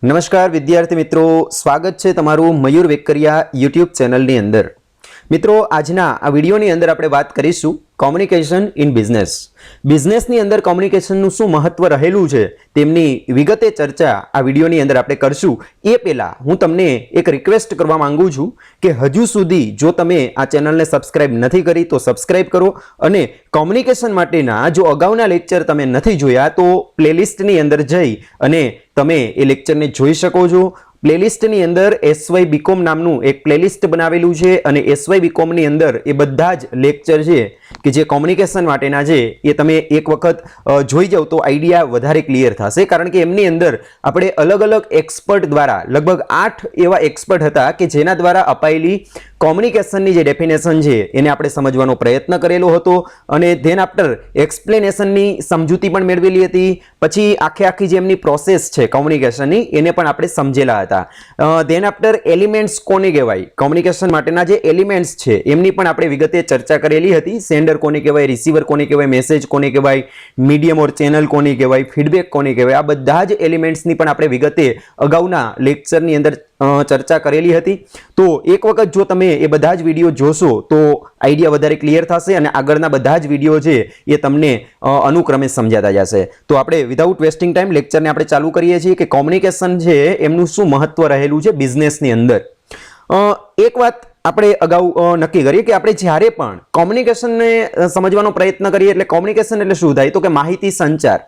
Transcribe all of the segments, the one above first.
નમસ્કાર વિદ્યાર્થી મિત્રો, સ્વાગત છે તમારું મયુર વેકરિયા યુટ્યુબ ચેનલની અંદર। મિત્રો, આજના આ વિડીયોની અંદર આપણે વાત કરીશું કોમ્યુનિકેશન ઇન બિઝનેસની અંદર કોમ્યુનિકેશનનું શું મહત્વ રહેલું છે તેમની વિગતે ચર્ચા આ વિડીયોની અંદર આપણે કરશું। એ પહેલા હું તમને એક રિક્વેસ્ટ કરવા માંગુ છું કે હજુ સુધી જો તમે આ ચેનલને સબસ્ક્રાઇબ નથી કરી તો સબસ્ક્રાઇબ કરો અને કોમ્યુનિકેશન માટેના જો અગાઉના લેક્ચર તમે નથી જોયા તો પ્લેલિસ્ટની અંદર જઈ અને તમે એ લેક્ચરને જોઈ શકો છો। પ્લેલિસ્ટની અંદર SY BCom નામનું એક પ્લેલિસ્ટ બનાવેલું છે અને SY BCom ની અંદર એ બધા જ લેક્ચર છે કે જે કોમ્યુનિકેશન માટેના છે એ તમે એક વખત જોઈ જાવ તો આઈડિયા વધારે ક્લિયર થશે, કારણ કે એમની અંદર આપણે અલગ અલગ એક્સપર્ટ દ્વારા લગભગ 8 એવા એક્સપર્ટ હતા કે જેના દ્વારા અપાયેલી કોમ્યુનિકેશનની જે ડેફિનેશન છે એને આપણે સમજવાનો પ્રયત્ન કરેલો હતો અને ધેન આફ્ટર એક્સપ્લેનેશનની સમજૂતી પણ મેળવેલી હતી। પછી આખી જે એમની પ્રોસેસ છે કોમ્યુનિકેશનની એને પણ આપણે સમજેલા હતા। ધેન આફ્ટર એલિમેન્ટ્સ કોને કહેવાય, કોમ્યુનિકેશન માટેના જે એલિમેન્ટ્સ છે એમની પણ આપણે વિગતે ચર્ચા કરેલી હતી। સેન્ડર કોને કહેવાય, રિસીવર કોને કહેવાય, મેસેજ કોને કહેવાય, મીડિયમ ઓર ચેનલ કોને કહેવાય, ફીડબેક કોને કહેવાય, આ બધા જ એલિમેન્ટ્સની પણ આપણે વિગતે અગાઉના લેક્ચરની અંદર ચર્ચા કરેલી હતી। તો એક વખત જો તમે એ બધા જ વિડીયો જોશો તો આઈડિયા વધારે ક્લિયર થશે અને આગળના બધા જ વિડીયો છે એ તમને અનુક્રમે સમજાતા જશે। તો આપણે વિધાઉટ વેસ્ટિંગ ટાઈમ લેક્ચરને આપણે ચાલુ કરીએ છીએ કે કોમ્યુનિકેશન છે એમનું શું મહત્વ રહેલું છે બિઝનેસની અંદર। એક વાત આપણે અગાઉ નક્કી કરીએ કે આપણે જ્યારે પણ કોમ્યુનિકેશનને સમજવાનો પ્રયત્ન કરીએ એટલે કોમ્યુનિકેશન એટલે શું થાય તો કે માહિતી સંચાર।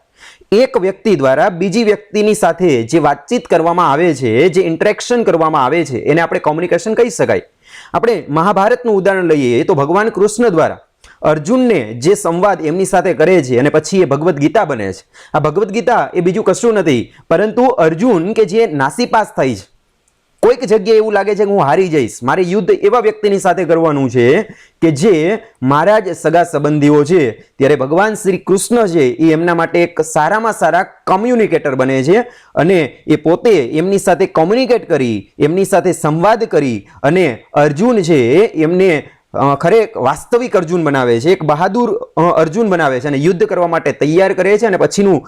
એક વ્યક્તિ દ્વારા બીજી વ્યક્તિની સાથે જે વાતચીત કરવામાં આવે છે, જે ઇન્ટરેક્શન કરવામાં આવે છે એને આપણે કોમ્યુનિકેશન કહી શકાય। આપણે મહાભારતનું ઉદાહરણ લઈએ તો ભગવાન કૃષ્ણ દ્વારા અર્જુનને જે સંવાદ એમની સાથે કરે છે અને પછી એ ભગવદ્ ગીતા બને છે। આ ભગવદ્ ગીતા એ બીજું કશું નથી પરંતુ અર્જુન કે જે નાસીપાસ થઈ છે, કોઈક જગ્યાએ એવું લાગે છે કે હું હારી જઈશ, મારે યુદ્ધ એવા વ્યક્તિની સાથે કરવાનું છે કે જે મારા જ સગા સંબંધીઓ છે, ત્યારે ભગવાન શ્રી કૃષ્ણ છે એ એમના માટે એક સારામાં સારા કોમ્યુનિકેટર બને છે અને એ પોતે એમની સાથે કોમ્યુનિકેટ કરી, એમની સાથે સંવાદ કરી અને અર્જુન છે એમને ખરેખર વાસ્તવિક અર્જુન બનાવે છે, એક બહાદુર અર્જુન બનાવે છે અને યુદ્ધ કરવા માટે તૈયાર કરે છે અને પછીનું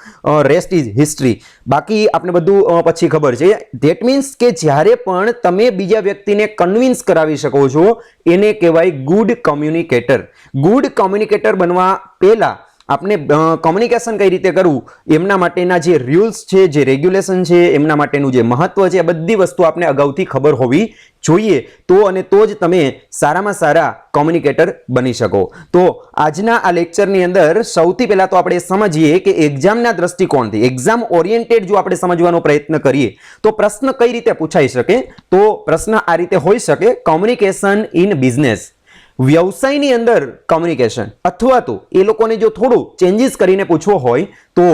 રેસ્ટ ઇઝ હિસ્ટ્રી। બાકી આપણે બધું પછી ખબર છે। ધેટ મીન્સ કે જ્યારે પણ તમે બીજા વ્યક્તિને કન્વિન્સ કરાવી શકો છો એને કહેવાય ગુડ કોમ્યુનિકેટર। ગુડ કોમ્યુનિકેટર બનવા પહેલા આપણે કોમ્યુનિકેશન કઈ રીતે કરવું એમના માટેના જે રૂલ્સ છે, જે રેગ્યુલેશન છે, એમના માટેનું જે મહત્વ છે, આ બધી વસ્તુ આપણે અગાઉથી ખબર હોવી જોઈએ તો જ તમે સારામાં સારા કોમ્યુનિકેટર બની શકો। તો આજના આ લેક્ચરની અંદર સૌથી પહેલા તો આપણે સમજીએ કે એક્ઝામના દ્રષ્ટિકોણથી, એક્ઝામ ઓરિએન્ટેડ જો આપણે સમજવાનો પ્રયત્ન કરીએ તો પ્રશ્ન કઈ રીતે પૂછાઈ શકે। તો પ્રશ્ન આ રીતે હોઈ શકે, કોમ્યુનિકેશન ઇન બિઝનેસ, વ્યવસાયની અંદર કોમ્યુનિકેશન, અથવા તો એ લોકોને જો થોડું ચેન્જીસ કરીને પૂછવો હોય તો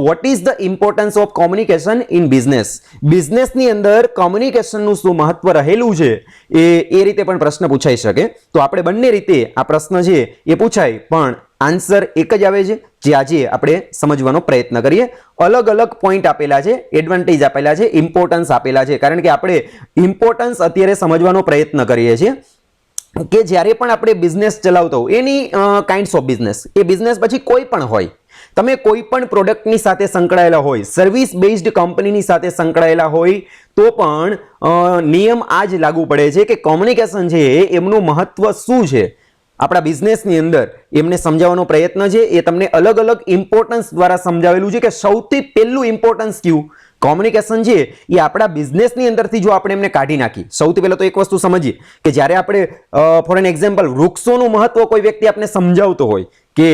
what is the importance of communication in બિઝનેસની અંદર કોમ્યુનિકેશનનું શું મહત્વ રહેલું છે એ રીતે પણ પ્રશ્ન પૂછાઈ શકે। તો આપણે બંને રીતે આ પ્રશ્ન છે એ પૂછાય પણ આન્સર એક જ આવે છે જે આજે આપણે સમજવાનો પ્રયત્ન કરીએ। અલગ અલગ પોઈન્ટ આપેલા છે, એડવાન્ટેજ આપેલા છે, ઇમ્પોર્ટન્સ આપેલા છે, કારણ કે આપણે ઇમ્પોર્ટન્સ અત્યારે સમજવાનો પ્રયત્ન કરીએ છીએ કે જ્યારે પણ આપણે બિઝનેસ ચલાવતો હોય એની કાઇન્ડ્સ ઓફ બિઝનેસ, એ બિઝનેસ પછી કોઈ પણ હોય, તમે કોઈ પણ પ્રોડક્ટની સાથે સંકળાયેલા હોય, સર્વિસ બેઝડ કંપનીની સાથે સંકળાયેલા હોય તો પણ નિયમ આ જ લાગુ પડે છે કે કોમ્યુનિકેશન છે એમનું મહત્વ શું છે આપણા બિઝનેસની અંદર એમને સમજાવવાનો પ્રયત્ન છે। એ તમને અલગ અલગ ઇમ્પોર્ટન્સ દ્વારા સમજાવેલું છે કે સૌથી પહેલું ઇમ્પોર્ટન્સ કયું કોમ્યુનિકેશન છે એ આપણા બિઝનેસની અંદરથી જો આપણે એમને કાઢી નાખી, સૌથી પહેલા તો એક વસ્તુ સમજીએ કે જ્યારે આપણે ફોર એન એક્ઝામ્પલ વૃક્ષોનું મહત્વ કોઈ વ્યક્તિ આપણે સમજાવતો હોય કે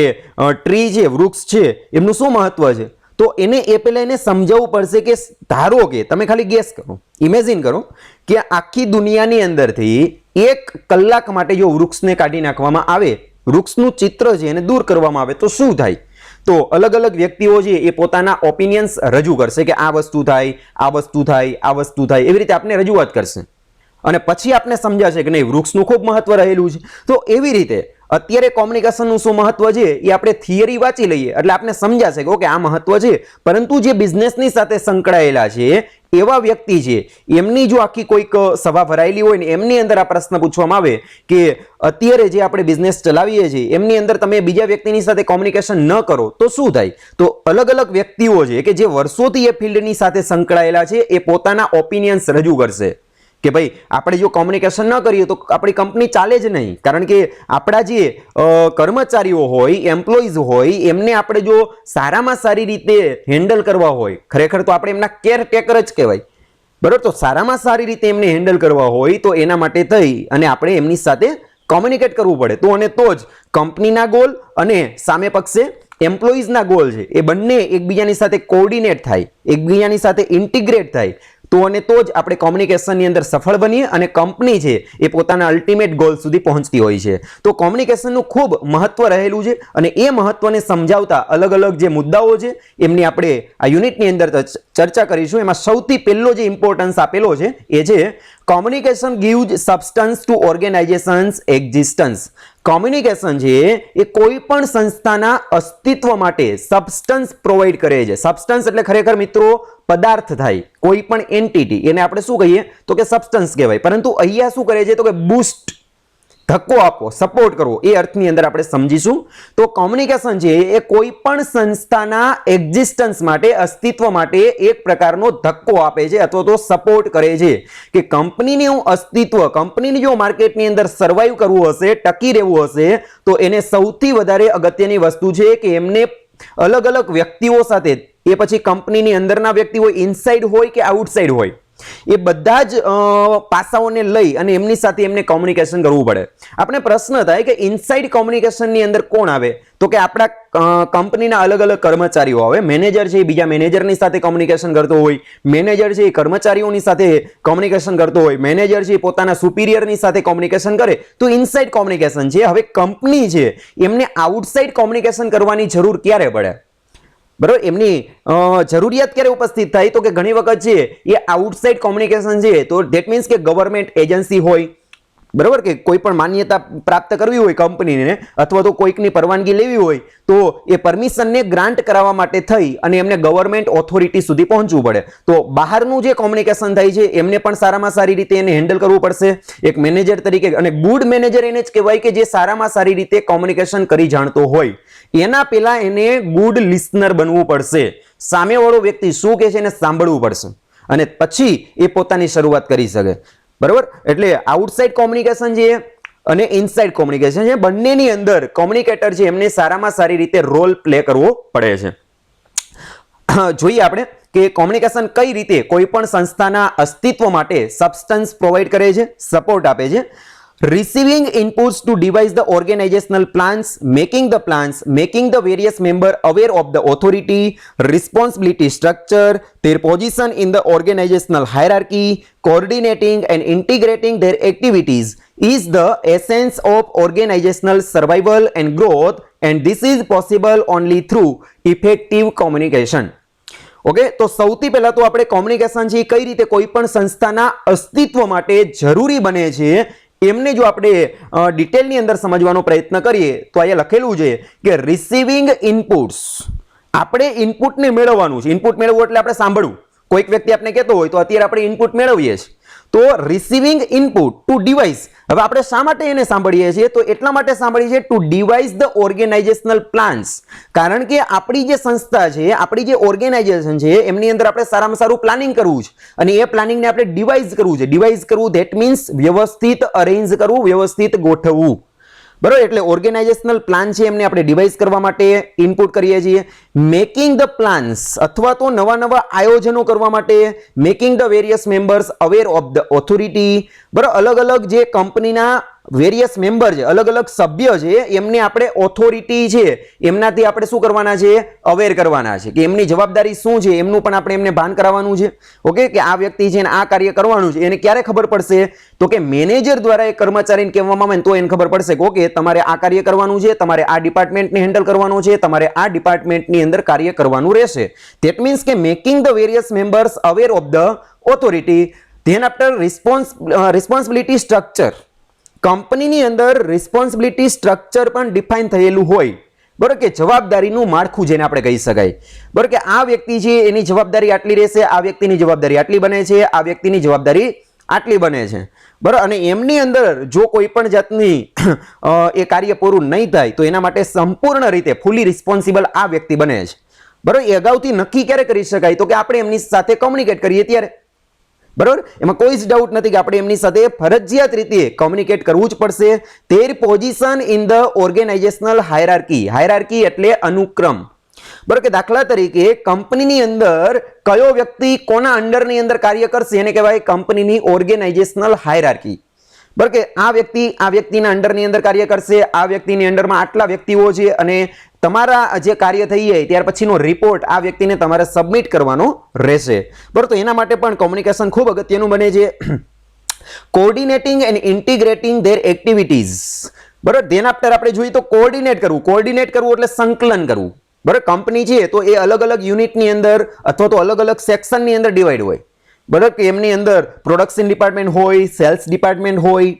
ટ્રી છે, વૃક્ષ છે, એમનું શું મહત્વ છે તો એને એ પહેલા એને સમજાવવું પડશે કે ધારો કે તમે ખાલી ગેસ કરો, ઇમેજિન કરો કે આખી દુનિયાની અંદરથી 1 કલાક માટે જો વૃક્ષને કાઢી નાખવામાં આવે, વૃક્ષનું ચિત્ર છે એને દૂર કરવામાં આવે તો શું થાય? તો અલગ અલગ વ્યક્તિઓ છે એ પોતાના ઓપિનિયન્સ રજૂ કરશે કે આ વસ્તુ થાય, આ વસ્તુ થાય, આ વસ્તુ થાય, એવી રીતે આપણે રજૂઆત કરશે અને પછી આપણે સમજાશે કે નહીં વૃક્ષનું ખૂબ મહત્વ રહેલું છે। તો એવી રીતે અત્યારે કોમ્યુનિકેશનનું શું મહત્વ છે એ આપણે થિયરી વાંચી લઈએ એટલે આપણે સમજાશે કે ઓકે આ મહત્વ છે, પરંતુ જે બિઝનેસની સાથે સંકળાયેલા છે એવા વ્યક્તિ છે એમની જો આખી કોઈક સભા ભરાયેલી હોય ને એમની અંદર આ પ્રશ્ન પૂછવામાં આવે કે અત્યારે જે આપણે બિઝનેસ ચલાવીએ છીએ એમની અંદર તમે બીજા વ્યક્તિની સાથે કોમ્યુનિકેશન ન કરો તો શું થાય? તો અલગ અલગ વ્યક્તિઓ છે કે જે વર્ષોથી એ ફિલ્ડની સાથે સંકળાયેલા છે એ પોતાના ઓપિનિયન્સ રજૂ કરશે કે ભાઈ આપણે જો કોમ્યુનિકેશન ન કરીએ તો આપણી કંપની ચાલે જ નહીં, કારણ કે આપણા જે કર્મચારીઓ હોય, એમ્પ્લોઈઝ હોય, એમને આપણે જો સારામાં સારી રીતે હેન્ડલ કરવા હોય, ખરેખર તો આપણે એમના કેરટેકર જ કહેવાય, બરાબર? તો સારામાં સારી રીતે એમને હેન્ડલ કરવા હોય તો એના માટે થઈ અને આપણે એમની સાથે કોમ્યુનિકેટ કરવું પડે, તો અને તો જ કંપનીના ગોલ અને સામે પક્ષે એમ્પ્લોઈઝના ગોલ છે એ બંને એકબીજાની સાથે કોઓર્ડિનેટ થાય, એકબીજાની સાથે ઇન્ટિગ્રેટ થાય, તો અને તો જ આપણે કોમ્યુનિકેશનની અંદર સફળ બનીએ અને કંપની છે એ પોતાના અલ્ટિમેટ ગોલ સુધી પહોંચતી હોય છે. તો કોમ્યુનિકેશનનું ખૂબ મહત્વ રહેલું છે અને એ મહત્વને સમજાવતા અલગ અલગ જે મુદ્દાઓ છે એમની આપણે આ યુનિટની અંદર ચર્ચા કરીશું. એમાં સૌથી પહેલો જે ઇમ્પોર્ટન્સ આપેલો છે એ છે communication gives substance to organisation's existence. Communication છે એ કોઈ પણ સંસ્થાના અસ્તિત્વ માટે સબસ્ટન્સ પ્રોવાઈડ કરે છે. સબસ્ટન્સ એટલે ખરેખર મિત્રો પદાર્થ થાય, કોઈ પણ એન્ટિટી, એને આપણે શું કહીએ તો કે સબસ્ટન્સ કહેવાય, પરંતુ અહીંયા શું કરે છે તો કે બૂસ્ટ, ધક્કો આપવો, સપોર્ટ કરવો, એ અર્થની અંદર આપણે સમજીશું. તો કોમ્યુનિકેશન છે એ કોઈ પણ સંસ્થાના એક્ઝિસ્ટન્સ માટે, અસ્તિત્વ માટે એક પ્રકારનો ધક્કો આપે છે અથવા તો સપોર્ટ કરે છે કે કંપનીનું અસ્તિત્વ, કંપનીને જો માર્કેટની અંદર સર્વાઈવ કરવું હશે, ટકી રહેવું હશે, તો એને સૌથી વધારે અગત્યની વસ્તુ છે કે એમને અલગ અલગ વ્યક્તિઓ સાથે, એ પછી કંપનીની અંદરના વ્યક્તિ હોય, ઇનસાઇડ હોય કે આઉટસાઇડ હોય, એ બધા જ પાસાઓને લઈ અને એમની સાથે એમને કોમ્યુનિકેશન કરવું પડે. આપણે પ્રશ્ન થાય કે ઇનસાઇડ કોમ્યુનિકેશનની અંદર કોણ આવે? તો કે આપણા કંપનીના અલગ અલગ કર્મચારીઓ આવે. મેનેજર છે એ બીજા મેનેજરની સાથે કોમ્યુનિકેશન કરતો હોય, મેનેજર છે એ કર્મચારીઓની સાથે કોમ્યુનિકેશન કરતો હોય, મેનેજર છે એ પોતાના સુપિરિયરની સાથે કોમ્યુનિકેશન કરે, તો ઇનસાઇડ કોમ્યુનિકેશન છે. હવે કંપની છે એમને આઉટસાઇડ કોમ્યુનિકેશન કરવાની જરૂર ક્યારે પડે? બરાબર, એમની જરૂરિયાત ક્યારે ઉપસ્થિત થાય તો કે ઘણી વખત છે એ આઉટસાઇડ કોમ્યુનિકેશન છે, તો ધેટ મીન્સ કે ગવર્મેન્ટ એજન્સી હોય, બરાબર, કે કોઈ પણ માન્યતા પ્રાપ્ત કરવી હોય કંપનીને અથવા તો કોઈકની પરવાનગી લેવી હોય તો એ પરમિશનને ગ્રાન્ટ કરાવવા માટે થઈ અને એમને ગવર્મેન્ટ ઓથોરિટી સુધી પહોંચવું પડે. તો બહારનું જે કોમ્યુનિકેશન થાય છે એમને પણ સારામાં સારી રીતે એને હેન્ડલ કરવું પડશે એક મેનેજર તરીકે. અને ગુડ મેનેજર એને જ કહેવાય કે જે સારામાં સારી રીતે કોમ્યુનિકેશન કરી જાણતો હોય. એના પહેલા એને ગુડ લિસનર બનવું પડશે. સામેવાળો વ્યક્તિ શું કહે છે એને સાંભળવું પડશે અને પછી એ પોતાની શરૂઆત કરી શકે. બરાબર, એટલે આઉટસાઇડ કોમ્યુનિકેશન છે અને ઇનસાઇડ કોમ્યુનિકેશન છે, બંનેની અંદર કોમ્યુનિકેટર છે એમને સારામાં સારી રીતે રોલ પ્લે કરવો પડે છે. જોઈએ આપણે કે કોમ્યુનિકેશન કઈ રીતે કોઈ પણ સંસ્થાના અસ્તિત્વ માટે સબસ્ટન્સ પ્રોવાઈડ કરે છે, સપોર્ટ આપે છે. Receiving inputs to devise the organizational plans, making the various members aware of the authority, responsibility structure, their position in the organizational hierarchy, coordinating and integrating their activities is the essence of organizational survival and growth, and this is possible only through effective communication. Okay, તો સૌથી પહેલા તો આપણે communication છે કઈ રીતે કોઈ પણ સંસ્થાના અસ્તિત્વ માટે જરૂરી બને છે એમને જો આપણે ડિટેલની અંદર સમજવાનો પ્રયત્ન કરીએ તો અહીંયા લખેલું છે કે રિસીવિંગ ઇનપુટ્સ, આપણે ઇનપુટને મેળવવાનું છે. ઇનપુટ મેળવવું એટલે આપણે સાંભળવું. કોઈક વ્યક્તિ આપણે કહેતો હોય તો અત્યારે આપણે ઇનપુટ મેળવીએ છીએ, તો રિસીવિંગ ઇનપુટ ટુ ડિવાઇસ. હવે આપણે શા માટે એને સાંભળીએ છીએ? તો એટલા માટે સાંભળીએ છીએ to devise the organisational plans, કારણ કે આપણી જે સંસ્થા છે, આપણી જે ઓર્ગેનાઇઝેશન છે એમની અંદર આપણે સારામાં સારું પ્લાનિંગ કરવું છે અને એ પ્લાનિંગને આપણે ડિવાઇસ કરવું છે. ડિવાઇસ કરવું ધેટ મીન્સ વ્યવસ્થિત અરેન્જ કરવું, વ્યવસ્થિત ગોઠવવું. બરાબર, એટલે ઓર્ગેનાઇઝેશનલ પ્લાન છે એમને આપણે ડિવાઇસ કરવા માટે ઇનપુટ કરીએ છીએ. મેકિંગ ધ પ્લાન્સ અથવા તો નવા નવા આયોજનો કરવા માટે, making the various members aware of the authority. બરાબર, અલગ અલગ જે કંપનીના વેરિયસ મેમ્બર છે, અલગ અલગ સભ્ય છે એમને આપણે ઓથોરિટી છે એમનાથી આપણે શું કરવાના છે? અવેર કરવાના છે કે એમની જવાબદારી શું છે એમનું પણ આપણે એમને ભાન કરાવવાનું છે. ઓકે, કે આ વ્યક્તિ છે આ કાર્ય કરવાનું છે. એને ક્યારે ખબર પડશે? તો કે મેનેજર દ્વારા એ કર્મચારીને કહેવામાં આવે તો એને ખબર પડશે કે ઓકે તમારે આ કાર્ય કરવાનું છે, તમારે આ ડિપાર્ટમેન્ટને હેન્ડલ કરવાનું છે, તમારે આ ડિપાર્ટમેન્ટની અંદર કાર્ય કરવાનું રહેશે. ધેટ મીન્સ કે making the various members aware of the authority. Than after responsibility structure, કંપનીની અંદર રિસ્પોન્સિબિલિટી સ્ટ્રક્ચર પણ ડિફાઇન થયેલું હોય, બરાબર, કે જવાબદારીનું માળખું જેને આપણે કહી શકાય, બરાબર, કે આ વ્યક્તિ છે એની જવાબદારી આટલી રહેશે, આ વ્યક્તિની જવાબદારી આટલી બને છે, આ વ્યક્તિની જવાબદારી આટલી બને છે, બરાબર. અને એમની અંદર જો કોઈ પણ જાતની એ કાર્ય પૂરું નહીં થાય તો એના માટે સંપૂર્ણ રીતે ફૂલી રિસ્પોન્સિબલ આ વ્યક્તિ બને છે, બરાબર. એ અગાઉથી નક્કી ક્યારે કરી શકાય તો કે આપણે એમની સાથે કોમ્યુનિકેટ કરીએ ત્યારે, બરાબર. એમાં કોઈ જ ડાઉટ નથી કે આપણે એમની સાથે ફરજિયાત રીતે કોમ્યુનિકેટ કરવું જ પડશે. There position in the organisational hierarchy, hierarchy એટલે અનુક્રમ, બરાબર, કે દાખલા તરીકે કંપનીની અંદર કયો વ્યક્તિ કોના અંડરની અંદર કાર્ય કરશે એને કહેવાય કંપનીની ઓર્ગેનાઇઝેશનલ હાયરાર્કી, બરાબર, કે આ વ્યક્તિ આ વ્યક્તિના અંડરની અંદર કાર્ય કરશે, આ વ્યક્તિની અંડરમાં આટલા વ્યક્તિઓ છે અને તમારા જે કાર્ય થઈ જાય ત્યાર પછીનો રિપોર્ટ આ વ્યક્તિને તમારે સબમિટ કરવાનો રહેશે, બરાબર. તો એના માટે પણ કોમ્યુનિકેશન ખૂબ અગત્યનું બને છે. કોઓર્ડિનેટિંગ એન્ડ ઇન્ટિગ્રેટિંગ ધેર એક્ટિવિટીઝ, બરાબર. ધેન આફ્ટર આપણે જોઈએ તો કોઓર્ડિનેટ કરવું એટલે સંકલન કરવું, બરાબર. કંપની છે તો એ અલગ અલગ યુનિટની અંદર અથવા તો અલગ અલગ સેક્શનની અંદર ડિવાઈડ હોય, બરાબર, કે એમની અંદર પ્રોડક્શન ડિપાર્ટમેન્ટ હોય, સેલ્સ ડિપાર્ટમેન્ટ હોય,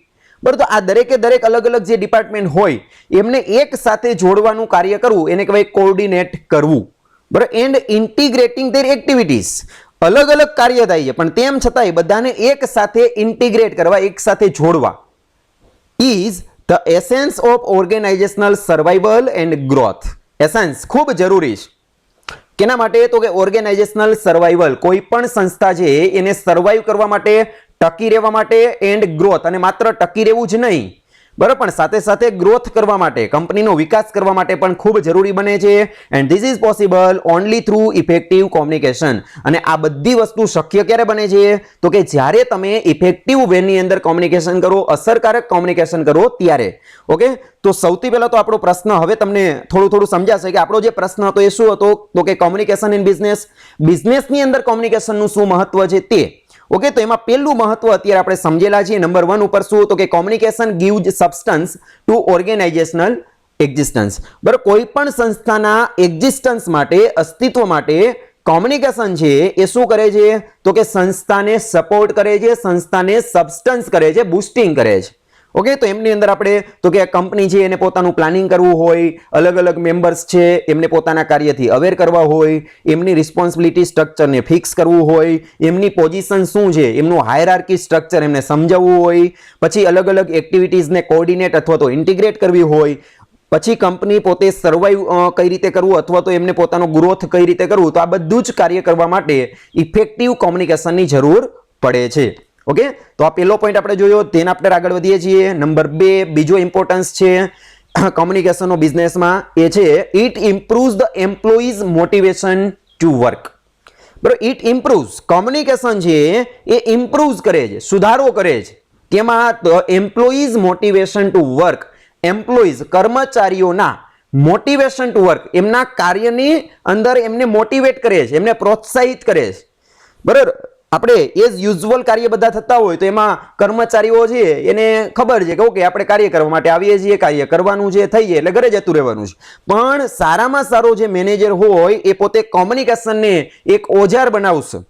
બરાબર. તો આ દરેકે દરેક અલગ અલગ જે ડિપાર્ટમેન્ટ હોય એમને એક સાથે જોડવાનું કાર્ય કરવું એને કહેવાય કોઓર્ડિનેટ કરવું, બરાબર. એન્ડ ઇન્ટિગ્રેટિંગ ધેર એક્ટિવિટીઝ, અલગ અલગ કાર્ય થાય છે પણ તેમ છતાંય બધાને એક સાથે ઇન્ટિગ્રેટ કરવા, એક સાથે જોડવા, is the essence of organisational survival and growth. Essence ખૂબ જરૂરી છે. કેના માટે તો કે ઓર્ગેનાઇઝેશનલ સર્વાઇવલ, કોઈ પણ સંસ્થા છે એને સર્વાઇવ કરવા માટે, ટકી રહેવા માટે, એન્ડ ગ્રોથ, અને માત્ર ટકી રહેવું જ નહીં, બરાબર, પણ સાથે સાથે ગ્રોથ કરવા માટે, કંપનીનો વિકાસ કરવા માટે પણ ખૂબ જરૂરી બને છે. And this is possible only through effective communication. અને આ બધી વસ્તુ શક્ય ક્યારે બને છે તો કે જ્યારે તમે ઇફેક્ટિવ વેની અંદર કોમ્યુનિકેશન કરો, અસરકારક કોમ્યુનિકેશન કરો ત્યારે. ઓકે, તો સૌથી પહેલા તો આપણો પ્રશ્ન હવે તમને થોડું સમજાશે કે આપણો જે પ્રશ્ન હતો એ શું હતો તો કે કોમ્યુનિકેશન ઇન બિઝનેસ, બિઝનેસની અંદર કોમ્યુનિકેશનનું શું મહત્વ છે તે. ઓકે, તો એમાં પહેલું મહત્વ અત્યારે આપણે સમજેલા છીએ. નંબર 1 ઉપર શું તો કે communication gives substance to organisational existence, બરાબર. કોઈ પણ સંસ્થાના એક્ઝિસ્ટન્સ માટે, અસ્તિત્વ માટે કોમ્યુનિકેશન છે એ શું કરે છે તો કે સંસ્થાને સપોર્ટ કરે છે, સંસ્થાને સબસ્ટન્સ કરે છે, બુસ્ટિંગ કરે છે. ઓકે, તો એમની અંદર આપણે તો કે કંપની છે એને પોતાનું પ્લાનિંગ કરવું હોય, અલગ અલગ મેમ્બર્સ છે એમને પોતાના કાર્યથી અવેર કરવા હોય, એમની રિસ્પોન્સિબિલિટી સ્ટ્રક્ચરને ફિક્સ કરવું હોય, એમની પોઝિશન શું છે એમનું હાયરાર્કી સ્ટ્રક્ચર એમને સમજાવવું હોય, પછી અલગ અલગ એક્ટિવિટીઝને કોઓર્ડિનેટ અથવા તો ઇન્ટિગ્રેટ કરવી હોય, પછી કંપની પોતે સર્વાઈવ કઈ રીતે કરવું અથવા તો એમને પોતાનો ગ્રોથ કઈ રીતે કરવું, તો આ બધું જ કાર્ય કરવા માટે ઇફેક્ટિવ કોમ્યુનિકેશનની જરૂર પડે છે. ઓકે, તો આ પહેલો પોઈન્ટ આપણે જોયો. તેના આપણે આગળ વધીએ છીએ. નંબર 2 બીજો ઇમ્પોર્ટન્સ છે કોમ્યુનિકેશનનો બિઝનેસમાં, એ છે it improves the employees motivation to work, બરાબર. ઇટ ઇમ્પ્રુવ્સ, કોમ્યુનિકેશન છે એ ઇમ્પ્રુવ્સ કરે છે, સુધારો કરે છે. કેમાં? Employees motivation to work, employees કર્મચારીઓના મોટિવેશન ટુ વર્ક, એમના કાર્યની અંદર એમને મોટિવેટ કરે છે, એમને પ્રોત્સાહિત કરે છે, બરાબર. આપણે એઝ યુઝ્યુઅલ કાર્ય બધા થતા હોય તો એમાં કર્મચારીઓ છે એને ખબર છે કે ઓકે આપણે કાર્ય કરવા માટે આવીએ છીએ, કાર્ય કરવાનું છે, થઈ જાય એટલે ઘરે જતું રહેવાનું છે. પણ સારામાં સારો જે મેનેજર હોય એ પોતે કોમ્યુનિકેશનને એક ઓજાર બનાવશે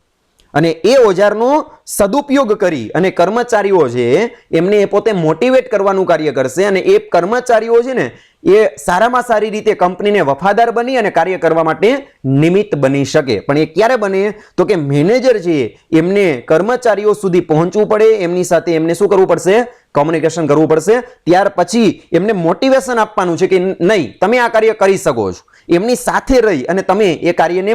અને એ ઓજારનો સદુપયોગ કરી અને કર્મચારીઓ છે એમને એ પોતે મોટિવેટ કરવાનું કાર્ય કરશે અને એ કર્મચારીઓ છે ને એ સારામાં સારી રીતે કંપનીને વફાદાર બની અને કાર્ય કરવા માટે નિમિત્ત બની શકે. પણ એ ક્યારે બને તો કે મેનેજર છે એમને કર્મચારીઓ સુધી પહોંચવું પડે, એમની સાથે એમને શું કરવું પડશે? કોમ્યુનિકેશન કરવું પડશે. ત્યાર પછી એમને મોટિવેશન આપવાનું છે કે નહીં તમે આ કાર્ય કરી શકો છો. એમની સાથે રહી અને તમે એ કાર્યને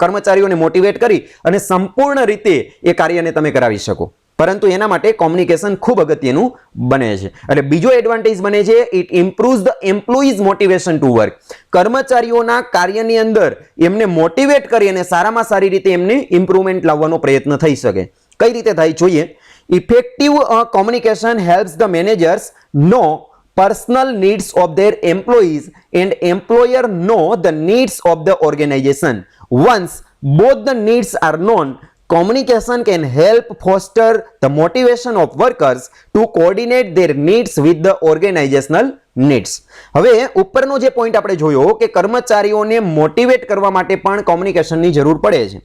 કર્મચારીઓને મોટિવેટ કરી અને સંપૂર્ણ રીતે એ કાર્યને તમે કરાવી શકો. પરંતુ એના માટે કોમ્યુનિકેશન ખૂબ અગત્યનું બને છે. એટલે બીજો એડવાન્ટેજ બને છે it improves the employees motivation to work. કર્મચારીઓના કાર્યની અંદર એમને મોટિવેટ કરી અને સારામાં સારી રીતે એમને ઇમ્પ્રુવમેન્ટ લાવવાનો પ્રયત્ન થઈ શકે. કઈ રીતે થાય જોઈએ. Effective communication helps the managers know personal needs of their employees and employer know the needs of the organization. Once both the needs are known, communication can help foster the motivation of workers to coordinate their needs with the organizational needs. હવે ઉપરનો જે point આપણે જોયો કે કર્મચારીઓને motivate કરવા માટે પણ કોમ્યુનિકેશનની જરૂર પડે છે,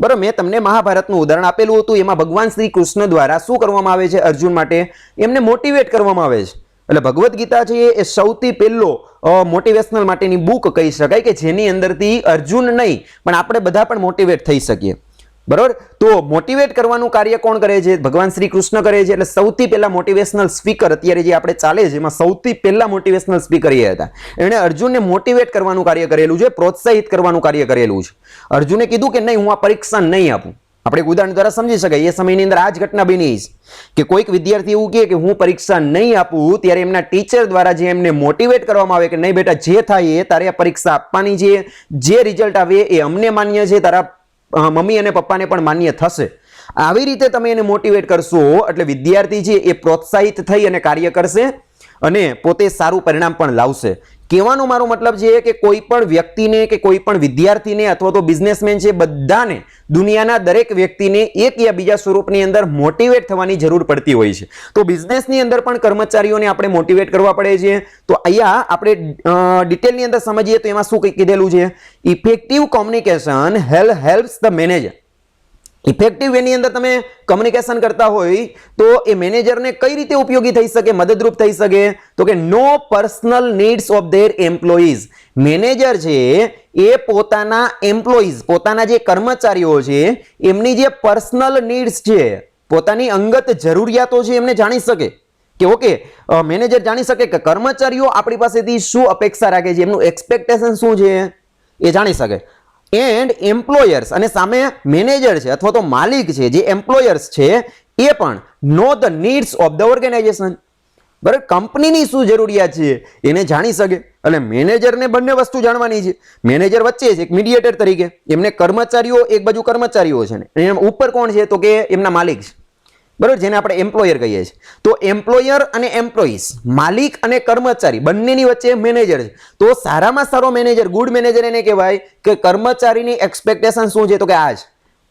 બરાબર, મેં તમને મહાભારતનું ઉદાહરણ આપેલું હતું, એમાં ભગવાન શ્રી કૃષ્ણ દ્વારા શું કરવામાં આવે છે? અર્જુન માટે એમને મોટિવેટ કરવામાં આવે છે. એટલે ભગવદ્ ગીતા છે એ સૌથી પહેલો મોટિવેશનલ માટેની બુક કહી શકાય કે જેની અંદરથી અર્જુન નહીં પણ આપણે બધા પણ મોટિવેટ થઈ શકીએ. બરોબર, તો મોટિવેટ કરવાનું કાર્ય કોણ કરે છે? ભગવાન શ્રી કૃષ્ણ કરે છે. એટલે સૌથી પહેલા મોટિવેશનલ સ્પીકર અત્યારે જે આપણે ચાલે છે એમાં સૌથી પહેલા મોટિવેશનલ સ્પીકર એ હતા. એણે અર્જુનને મોટિવેટ કરવાનું કાર્ય કરેલું છે, પ્રોત્સાહિત કરવાનું કાર્ય કરેલું છે. અર્જુને કીધું કે નહીં, હું આ પરીક્ષા નહીં આપું. આપણે એક ઉદાહરણ દ્વારા સમજી શકાય. એ સમયની અંદર આ જ ઘટના બની કે કોઈક વિદ્યાર્થી એવું કહે કે હું પરીક્ષા નહીં આપું, ત્યારે એમના ટીચર દ્વારા જે એમને મોટિવેટ કરવામાં આવે કે નહીં બેટા, જે થાય એ તારે આ પરીક્ષા આપવાની છે, જે રિઝલ્ટ આવે એ અમને માન્ય છે, તારા મમ્મી અને પપ્પાને પણ માન્ય થશે. આવી રીતે તમે એને મોટિવેટ કરશો એટલે વિદ્યાર્થી છે એ પ્રોત્સાહિત થઈ અને કાર્ય કરશે અને પોતે સારું પરિણામ પણ લાવશે. કહેવાનો મારો મતલબ છે કે કોઈ પણ વ્યક્તિને કે કોઈ પણ વિદ્યાર્થીને અથવા તો બિઝનેસમેન છે, બધાને દુનિયાના દરેક વ્યક્તિને એક યા બીજા સ્વરૂપની અંદર મોટિવેટ થવાની જરૂર પડતી હોય છે. તો બિઝનેસની અંદર પણ કર્મચારીઓને આપણે મોટિવેટ કરવા પડે છે. તો અહીંયા આપણે ડિટેલની અંદર સમજીએ તો એમાં શું કીધેલું છે? Effective communication helps the manager. Effective વેની અંદર તમે કમ્યુનિકેશન કરતા હોય તો એ મેનેજરને કઈ રીતે ઉપયોગી થઈ શકે, મદદરૂપ થઈ શકે? તો કે know personal needs of their employees. Manager છે એ પોતાના એમ્પ્લોઈઝ, પોતાના જે કર્મચારીઓ છે એમની જે પર્સનલ નીડ્સ છે, પોતાની અંગત જરૂરિયાતો છે એમને જાણી શકે. કે ઓકે, મેનેજર જાણી શકે કે કર્મચારીઓ આપણી પાસેથી શું અપેક્ષા રાખે છે, એમનું એક્સપેક્ટેશન શું છે એ જાણી શકે. એન્ડ એમ્પ્લોયર્સ, અને સામે મેનેજર છે અથવા તો માલિક છે જે એમ્પ્લોયર્સ છે એ પણ know the needs of the organization. બરાબર, કંપનીની શું જરૂરિયાત છે એને જાણી શકે. એટલે મેનેજરને બંને વસ્તુ જાણવાની છે. મેનેજર વચ્ચે છે એક મીડિયેટર તરીકે, એમને કર્મચારીઓ, એક બાજુ કર્મચારીઓ છે ને એના ઉપર કોણ છે? તો કે એમના માલિક છે. બરાબર, જેને આપણે એમ્પ્લોયર કહીએ છીએ. તો એમ્પ્લોયર અને એમ્પ્લોઈઝ, માલિક અને કર્મચારી બંનેની વચ્ચે મેનેજર છે. તો સારામાં સારો મેનેજર, ગુડ મેનેજર એને કહેવાય કે કર્મચારીની એક્સપેક્ટેશન શું છે? તો કે આ છે.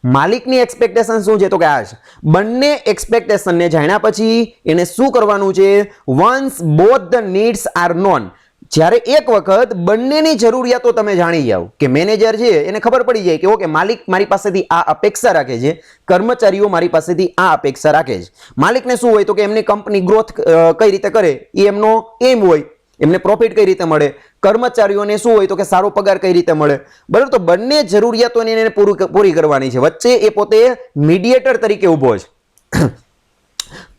માલિકની એક્સપેક્ટેશન શું છે? તો કે આ છે. બંને એક્સપેક્ટેશનને જાણ્યા પછી એને શું કરવાનું છે? Once both the needs are known. જ્યારે એક વખત બંનેની જરૂરિયાતો તમે જાણી જાઓ કે મેનેજર છે એને ખબર પડી જાય કે ઓકે, માલિક મારી પાસેથી આ અપેક્ષા રાખે છે, કર્મચારીઓ મારી પાસેથી આ અપેક્ષા રાખે છે. માલિકને શું હોય? તો કે એમની કંપની ગ્રોથ કઈ રીતે કરે એ એમનો એમ હોય, એમને પ્રોફિટ કઈ રીતે મળે. કર્મચારીઓને શું હોય? તો કે સારો પગાર કઈ રીતે મળે. બરાબર, તો બંને જરૂરિયાતોને એને પૂરી કરવાની છે. વચ્ચે એ પોતે મીડિયેટર તરીકે ઊભો છે.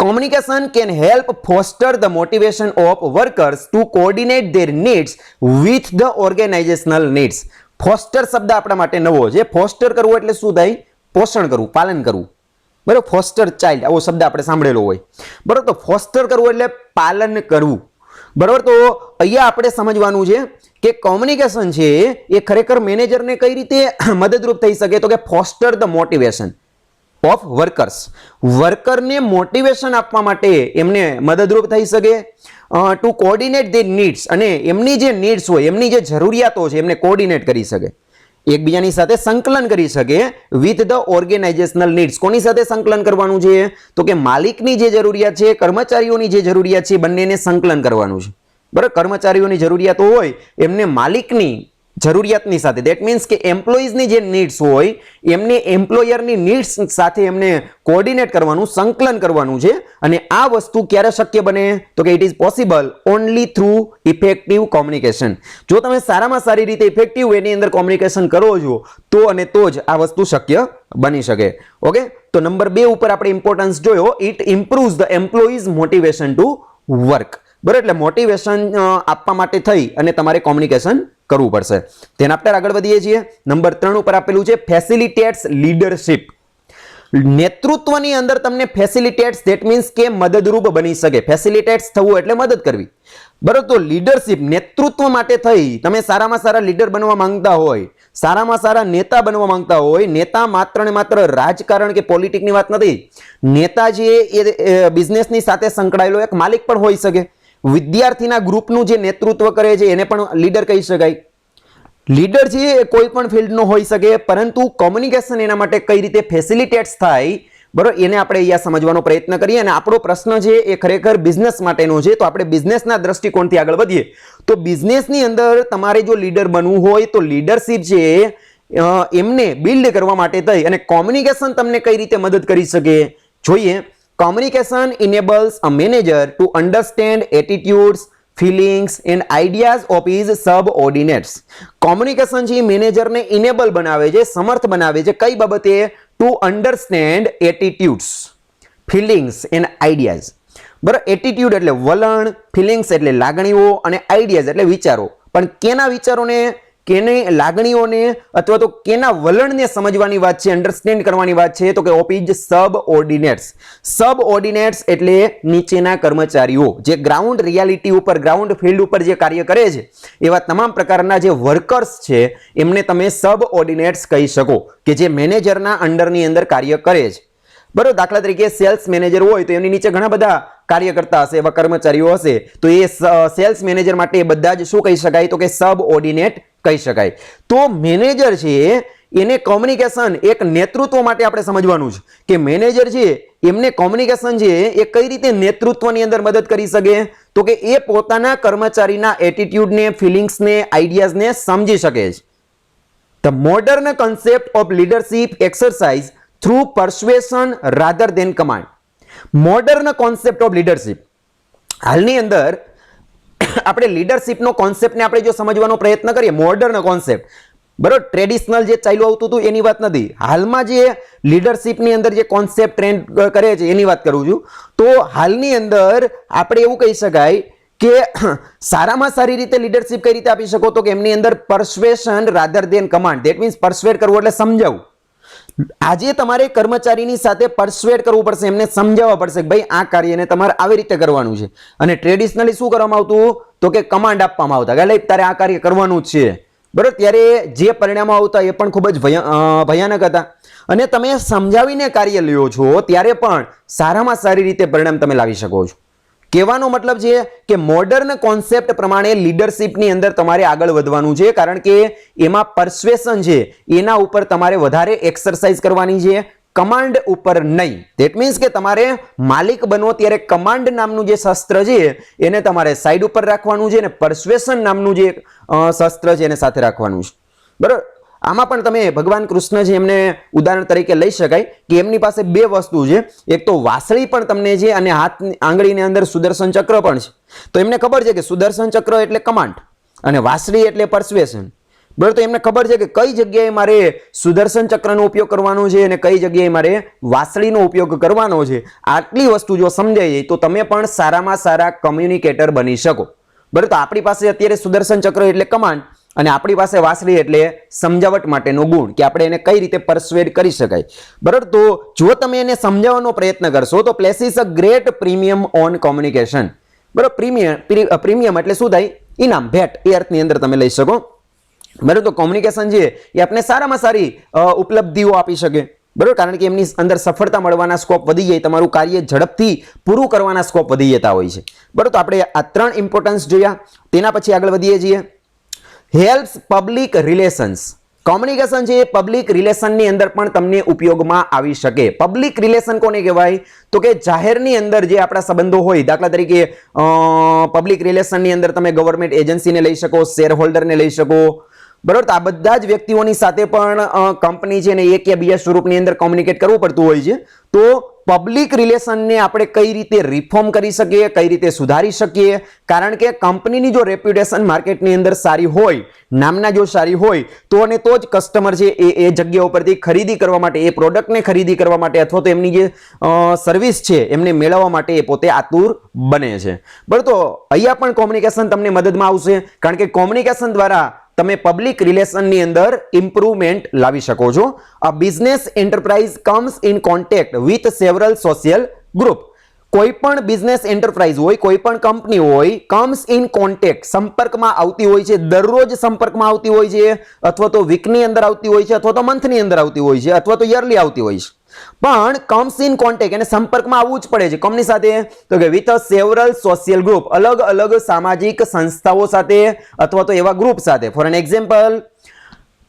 Communication can help foster the motivation of workers to coordinate their needs with the organizational needs. Foster શબ્દ આપણા માટે નવો છે. ફોસ્ટર કરવું એટલે શું થાય? પોષણ કરવું, પાલન કરવું. બરાબર, ફોસ્ટર ચાઇલ્ડ આવો શબ્દ આપણે સાંભળેલો હોય. બરાબર, તો ફોસ્ટર કરવું એટલે પાલન કરવું. બરાબર, તો અહીંયા આપણે સમજવાનું છે કે કોમ્યુનિકેશન છે એ ખરેખર મેનેજરને કઈ રીતે મદદરૂપ થઈ શકે? તો કે foster the motivation of workers. વર્કરને મોટિવેશન આપવા માટે એમને મદદરૂપ થઈ શકે ટુ કોર્ડિનેટ ધી નીડ્સ, અને એમની જે નીડ્સ હોય, એમની જે જરૂરિયાતો છે એમને કોર્ડિનેટ કરી શકે, એકબીજાની સાથે સંકલન કરી શકે વિથ ધ ઓર્ગેનાઇઝેશનલ નીડ્સ. કોની સાથે સંકલન કરવાનું છે? તો કે માલિકની જે જરૂરિયાત છે, કર્મચારીઓની જે જરૂરિયાત છે, બંનેને સંકલન કરવાનું છે. બરાબર, કર્મચારીઓની જરૂરિયાતો હોય એમને માલિકની જરૂરિયાતની સાથે, ધેટ મીન્સ કે એમ્પ્લોઈઝની જે નીડ્સ હોય એમને એમ્પ્લોયરની નીડ્સ સાથે એમને કોર્ડિનેટ કરવાનું, સંકલન કરવાનું છે. અને આ વસ્તુ ક્યારે શક્ય બને? તો કે it is possible only through effective communication. જો તમે સારામાં સારી રીતે ઇફેક્ટિવ વેની અંદર કોમ્યુનિકેશન કરો છો તો અને તો જ આ વસ્તુ શક્ય બની શકે. ઓકે, તો નંબર 2 ઉપર આપણે ઇમ્પોર્ટન્સ જોયો, it improves the employees motivation to work. બરાબર, એટલે મોટિવેશન આપવા માટે થઈ અને તમારે કોમ્યુનિકેશન કરવું પડશે. તેના આપણે આગળ વધીએ છીએ. નંબર 3 ઉપર આપેલું છે ફેસિલિટેટ્સ લીડરશિપ. નેતૃત્વની અંદર તમને ફેસિલિટેટ્સ, ધેટ મીન્સ કે મદદરૂપ બની શકે. ફેસિલિટેટ્સ થવું એટલે મદદ કરવી. બરાબર, તો લીડરશિપ, નેતૃત્વ માટે થઈ તમે સારામાં સારા લીડર બનવા માંગતા હોય, સારામાં સારા નેતા બનવા માંગતા હોય. નેતા માત્ર ને માત્ર રાજકારણ કે પોલિટિકની વાત નથી. નેતા જે એ બિઝનેસની સાથે સંકળાયેલો એક માલિક પણ હોઈ શકે. વિદ્યાર્થીના ગ્રુપનું જે નેતૃત્વ કરે છે એને પણ લીડર કહી શકાય. લીડર છે એ કોઈ પણ ફિલ્ડનો હોઈ શકે, પરંતુ કોમ્યુનિકેશન એના માટે કઈ રીતે ફેસિલિટેટ્સ થાય, બરોબર, એને આપણે અહીંયા સમજવાનો પ્રયત્ન કરીએ. અને આપણો પ્રશ્ન છે એ ખરેખર બિઝનેસ માટેનો છે. તો આપણે બિઝનેસના દ્રષ્ટિકોણથી આગળ વધીએ તો બિઝનેસની અંદર તમારે જો લીડર બનવું હોય તો લીડરશિપ છે એમને બિલ્ડ કરવા માટે થઈ અને કોમ્યુનિકેશન તમને કઈ રીતે મદદ કરી શકે જોઈએ. Communication enables a manager to understand attitudes, feelings and ideas of his subordinates. Communication છે એ મેનેજરને ઇનેબલ બનાવે છે, સમર્થ બનાવે છે કઈ બાબતે? To understand attitudes, feelings and ideas. બરાબર, એટીટ્યુડ એટલે વલણ, ફિલિંગ્સ એટલે લાગણીઓ અને આઈડિયાઝ એટલે વિચારો. પણ કેના વિચારોને, કેની લાગણીઓને અથવા તો કેના વલણને સમજવાની વાત છે, અન્ડરસ્ટેન્ડ કરવાની વાત છે, તો કે ઓફ ઇઝ સબઓર્ડિનેટ્સ. સબઓર્ડિનેટ્સ એટલે નીચેના કર્મચારીઓ જે ગ્રાઉન્ડ રિયાલિટી ઉપર, ગ્રાઉન્ડ ફિલ્ડ ઉપર જે કાર્ય કરે છે એવા તમામ પ્રકારના જે વર્કર્સ છે એમને તમે સબઓર્ડિનેટ્સ કહી શકો કે જે મેનેજરના અંડરની અંદર કાર્ય કરે છે. બરોબર, દાખલા તરીકે સેલ્સ મેનેજર હોય તો એની નીચે ઘણા બધા કાર્ય કરતા હશે, એવા કર્મચારીઓ હશે, તો એ સેલ્સ મેનેજર માટે બધા જ શું કહી શકાય? તો કે સબઓર્ડિનેટ કહી શકાય. તો મેનેજર છે એને કોમ્યુનિકેશન એક નેતૃત્વ માટે આપણે સમજવાનું છે કે મેનેજર છે એમને કોમ્યુનિકેશન છે એ કઈ રીતે નેતૃત્વની અંદર મદદ કરી શકે? તો કે એ પોતાના કર્મચારીના એટીટ્યુડને, ફિલિંગ્સને, આઈડિયાઝને સમજી શકે છે. The modern concept of leadership exercise through persuasion rather than command. Modern concept of leadership, હાલની અંદર આપણે લીડરશિપનો કોન્સેપ્ટને આપણે જો સમજવાનો પ્રયત્ન કરીએ, મોડર્ન કોન્સેપ્ટ, બરોબર, ટ્રેડિશનલ જે ચાલ્યું આવતું હતું એની વાત નથી, હાલમાં જે લીડરશિપની અંદર જે કોન્સેપ્ટ ટ્રેન્ડ કરે છે એની વાત કરું છું. તો હાલની અંદર આપણે એવું કહી શકાય કે સારામાં સારી રીતે લીડરશિપ કઈ રીતે આપી શકો? તો કે એમની અંદર persuasion rather than command. That means persuade કરવું એટલે સમજાવવું. આજે તમારે કર્મચારીની સાથે પરસ્યુએડ કરવું પડશે, એમને સમજાવવા પડશે કે ભાઈ આ કાર્યને તમારે આવી રીતે કરવાનું છે. અને ટ્રેડિશનલી શું કરવામાં આવતું? તો કે કમાન્ડ આપવામાં આવતા કે તારે આ કાર્ય કરવાનું જ છે. બરોબર, ત્યારે જે પરિણામો આવતા એ પણ ખૂબ જ ભયાનક હતા. અને તમે સમજાવીને કાર્ય લ્યો છો ત્યારે પણ સારામાં સારી રીતે પરિણામ તમે લાવી શકો છો. કહેવાનો મતલબ છે કે મોડર્ન કોન્સેપ્ટ પ્રમાણે લીડરશિપની અંદર તમારે આગળ વધવાનું છે, કારણ કે એમાં પરસ્યુએશન છે એના ઉપર તમારે વધારે એક્સરસાઇઝ કરવાની છે, કમાન્ડ ઉપર નહીં. ધેટ મીન્સ કે તમારે માલિક બનો ત્યારે કમાન્ડ નામનું જે શસ્ત્ર છે એને તમારે સાઈડ ઉપર રાખવાનું છે અને પરસ્યુએશન નામનું જે શસ્ત્ર છે એને સાથે રાખવાનું છે. બરાબર, આમાં પણ તમે ભગવાન કૃષ્ણ છે એમને ઉદાહરણ તરીકે લઈ શકાય કે એમની પાસે બે વસ્તુ છે, એક તો વાસળી પણ તમને છે અને હાથ આંગળીની અંદર સુદર્શન ચક્ર પણ છે. તો એમને ખબર છે કે સુદર્શન ચક્ર એટલે કમાન્ડ અને વાસળી એટલે પરસ્યુએશન. બરાબર, તો એમને ખબર છે કે કઈ જગ્યાએ મારે સુદર્શન ચક્રનો ઉપયોગ કરવાનો છે અને કઈ જગ્યાએ મારે વાસળીનો ઉપયોગ કરવાનો છે. આટલી વસ્તુ જો સમજાઈ જાય તો તમે પણ સારામાં સારા કમ્યુનિકેટર બની શકો. બરાબર, તો આપણી પાસે અત્યારે સુદર્શન ચક્ર એટલે કમાન્ડ અને આપણી પાસે વાસળી એટલે સમજાવટ માટેનો ગુણ કે આપણે એને કઈ રીતે પરસ્યુએડ કરી શકાય. બરાબર, તો જો તમે એને સમજાવવાનો પ્રયત્ન કરશો તો places a great premium on communication. બરાબર, પ્રીમિયમ એટલે શું થાય? ઇનામ, ભેટ, એ અર્થની અંદર તમે લઈ શકો. બરાબર, તો કોમ્યુનિકેશન છે એ આપણે સારામાં સારી ઉપલબ્ધિઓ આપી શકે. બરાબર, કારણ કે એમની અંદર સફળતા મળવાના સ્કોપ વધી જાય, તમારું કાર્ય ઝડપથી પૂરું કરવાના સ્કોપ વધી જતા હોય છે. બરાબર, તો આપણે આ 3 ઇમ્પોર્ટન્સ જોયા, તેના પછી આગળ વધીએ છીએ. Helps public relations. કોમ્યુનિકેશન છે એ પબ્લિક રિલેશનની અંદર પણ તમને ઉપયોગમાં આવી શકે. પબ્લિક રિલેશન કોને કહેવાય? તો કે જાહેરની અંદર જે આપણા સંબંધો હોય, દાખલા તરીકે પબ્લિક રિલેશનની અંદર તમે ગવર્મેન્ટ એજન્સીને લઈ શકો, શેર હોલ્ડરને લઈ શકો. બરોબર, તો આ બધા જ વ્યક્તિઓની સાથે પણ કંપની છે ને એક કે બીજા સ્વરૂપની અંદર કોમ્યુનિકેટ કરવું પડતું હોય છે. તો પબ્લિક રિલેશનને આપણે કઈ રીતે રિફોર્મ કરી શકીએ, કઈ રીતે સુધારી શકીએ? કારણ કે કંપનીની જો રેપ્યુટેશન માર્કેટની અંદર સારી હોય, નામના જો સારી હોય તો અને તો જ કસ્ટમર છે એ જગ્યા ઉપરથી ખરીદી કરવા માટે, એ પ્રોડક્ટને ખરીદી કરવા માટે અથવા તો એમની જે સર્વિસ છે એમને મેળવવા માટે એ પોતે આતુર બને છે. બરાબર, તો અહીંયા પણ કોમ્યુનિકેશન તમને મદદમાં આવશે, કારણ કે કોમ્યુનિકેશન દ્વારા તમે પબ્લિક રિલેશનની અંદર ઇમ્પ્રુવમેન્ટ લાવી શકો છો. A business enterprise comes in contact with several social group. કોઈ પણ બિઝનેસ એન્ટરપ્રાઇઝ હોય, કોઈ પણ કંપની હોય, કમ્સ ઇન કોન્ટેક્ટ, સંપર્કમાં આવતી હોય છે, દરરોજ સંપર્કમાં આવતી હોય છે, અથવા તો વીકની અંદર આવતી હોય છે, અથવા તો મંથની અંદર આવતી હોય છે, અથવા તો યરલી આવતી હોય છે. પણ કમ્સ ઇન કોન્ટેક્ટ એને સંપર્કમાં આવવું જ પડે છે. કોમની સાથે? તો કે વિથ સેવરલ સોશિયલ ગ્રુપ, અલગ અલગ સામાજિક સંસ્થાઓ સાથે અથવા તો એવા ગ્રુપ સાથે. For an example,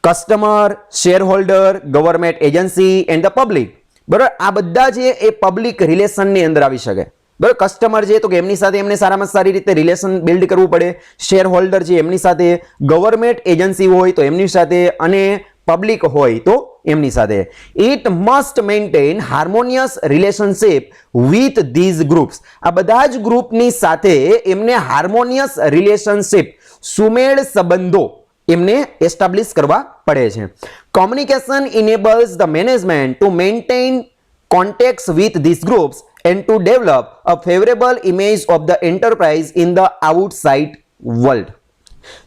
customer, shareholder, government agency and the public. બરાબર, આ બધા છે એ પબ્લિક રિલેશનની અંદર આવી શકે. બરાબર, કસ્ટમર છે તો કે એમની સાથે એમને સારામાં સારી રીતે રિલેશન બિલ્ડ કરવું પડે. શેર હોલ્ડર છે એમની સાથે, ગવર્મેન્ટ એજન્સી હોય તો એમની સાથે, અને પબ્લિક હોય તો એમની સાથે. It must maintain harmonious relationship with these groups. આ બધા જ ગ્રુપની સાથે એમને હાર્મોનિયસ રિલેશનશિપ, સુમેળ સંબંધો એમને એસ્ટાબ્લિશ કરવા પડે છે. Communication ઇનેબલ્સ the management to maintain contacts with these groups and to develop a favorable image of the enterprise in the outside world.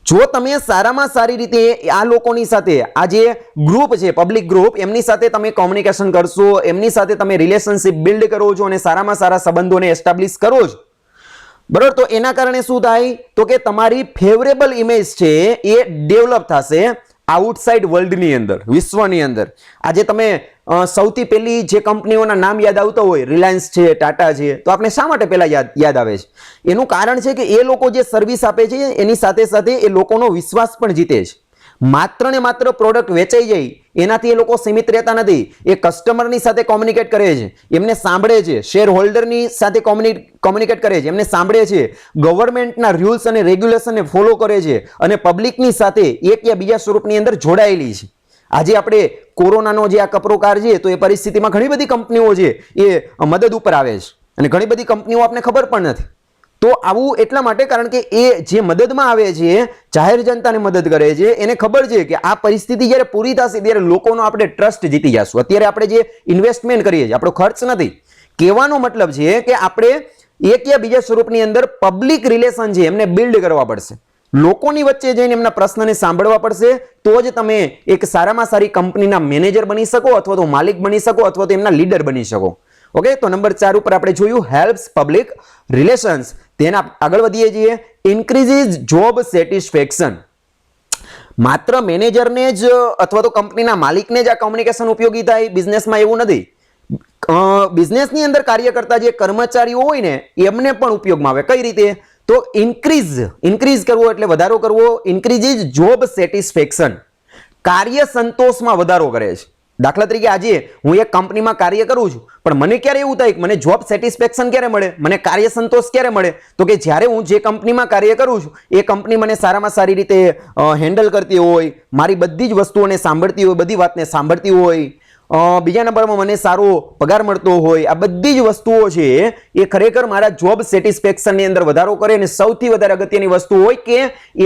જો તમે સારામાં સારી રીતે આ લોકોની સાથે, આ જે ગ્રુપ છે પબ્લિક ગ્રુપ, એમની સાથે તમે કોમ્યુનિકેશન કરશો, એમની સાથે તમે રિલેશનશિપ બિલ્ડ કરો છો અને સારામાં સારા સંબંધોને એસ્ટાબ્લિશ કરો છો, બરાબર, તો એના કારણે શું થાય તો કે તમારી ફેવરેબલ ઇમેજ છે એ ડેવલપ થશે આઉટસાઇડ વર્લ્ડની અંદર, વિશ્વની અંદર. આજે તમે સૌથી પહેલી જે કંપનીઓના નામ યાદ આવતા હોય, રિલાયન્સ છે, ટાટા છે, તો આપણે શા માટે પહેલા યાદ આવે છે? એનું કારણ છે કે એ લોકો જે સર્વિસ આપે છે એની સાથે સાથે એ લોકોનો વિશ્વાસ પણ જીતે છે. માત્ર ને માત્ર પ્રોડક્ટ વેચાઈ જાય એનાથી એ લોકો સીમિત રહેતા નથી. એ કસ્ટમરની સાથે કોમ્યુનિકેટ કરે છે, એમને સાંભળે છે, શેર હોલ્ડરની સાથે કોમ્યુનિકેટ કરે છે, એમને સાંભળે છે, ગવર્મેન્ટના રૂલ્સ અને રેગ્યુલેશનને ફોલો કરે છે અને પબ્લિકની સાથે એક યા બીજા સ્વરૂપની અંદર જોડાયેલી છે. આજે આપણે કોરોનાનો જે આ કપરોકાર છે તો એ પરિસ્થિતિમાં ઘણી બધી કંપનીઓ છે એ મદદ ઉપર આવે છે અને ઘણી બધી કંપનીઓ આપણને ખબર પણ નથી. તો આવું એટલા માટે કારણ કે એ જે મદદમાં આવે છે, જાહેર જનતાને મદદ કરે છે, એને ખબર છે કે આ પરિસ્થિતિ જ્યારે પૂરી થશે ત્યારે લોકોનો આપણે ટ્રસ્ટ જીતી જશું. અત્યારે આપણે જે ઇન્વેસ્ટમેન્ટ કરીએ છીએ, આપણો ખર્ચ નથી. કહેવાનો મતલબ છે કે આપણે એક યા બીજા સ્વરૂપની અંદર પબ્લિક રિલેશન છે એમને બિલ્ડ કરવા પડશે. લોકોની વચ્ચે જઈને એમના પ્રશ્નને સાંભળવા પડશે, તો જ તમે એક સારામાં સારી કંપનીના મેનેજર બની શકો અથવા તો માલિક બની શકો અથવા તો એમના લીડર બની શકો. ઓકે, તો નંબર 4 ઉપર આપણે જોયું હેલ્પ્સ પબ્લિક રિલેશન્સ. તેના આગળ વધીએ છીએ. Increases job satisfaction. માત્ર મેનેજરને જ અથવા તો કંપનીના માલિકને જ આ કોમ્યુનિકેશન ઉપયોગી થાય બિઝનેસમાં એવું નથી. બિઝનેસની અંદર કાર્ય કરતા જે કર્મચારીઓ હોય ને એમને પણ ઉપયોગમાં આવે. કઈ રીતે? તો ઇન્ક્રીઝ કરવો એટલે વધારો કરવો. ઇન્ક્રીઝિસ જોબ સેટિસ્ફેક્શન, કાર્ય સંતોષમાં વધારો કરે છે. દાખલા તરીકે આજે હું એક કંપનીમાં કાર્ય કરું છું, પણ મને ક્યારે એવું થાય કે મને જોબ સેટિસ્ફેક્શન ક્યારે મળે, મને કાર્ય સંતોષ ક્યારે મળે? તો કે જ્યારે હું જે કંપનીમાં કાર્ય કરું છું એ કંપની મને સારામાં સારી રીતે હેન્ડલ કરતી હોય, મારી બધી જ વસ્તુઓને સાંભળતી હોય, બધી વાતને સાંભળતી હોય, બીજા નંબરમાં મને સારો પગાર મળતો હોય. આ બધી જ વસ્તુઓ છે એ ખરેખર મારા જોબ સેટિસ્ફેક્શનની અંદર વધારો કરે. અને સૌથી વધારે અગત્યની વસ્તુ હોય કે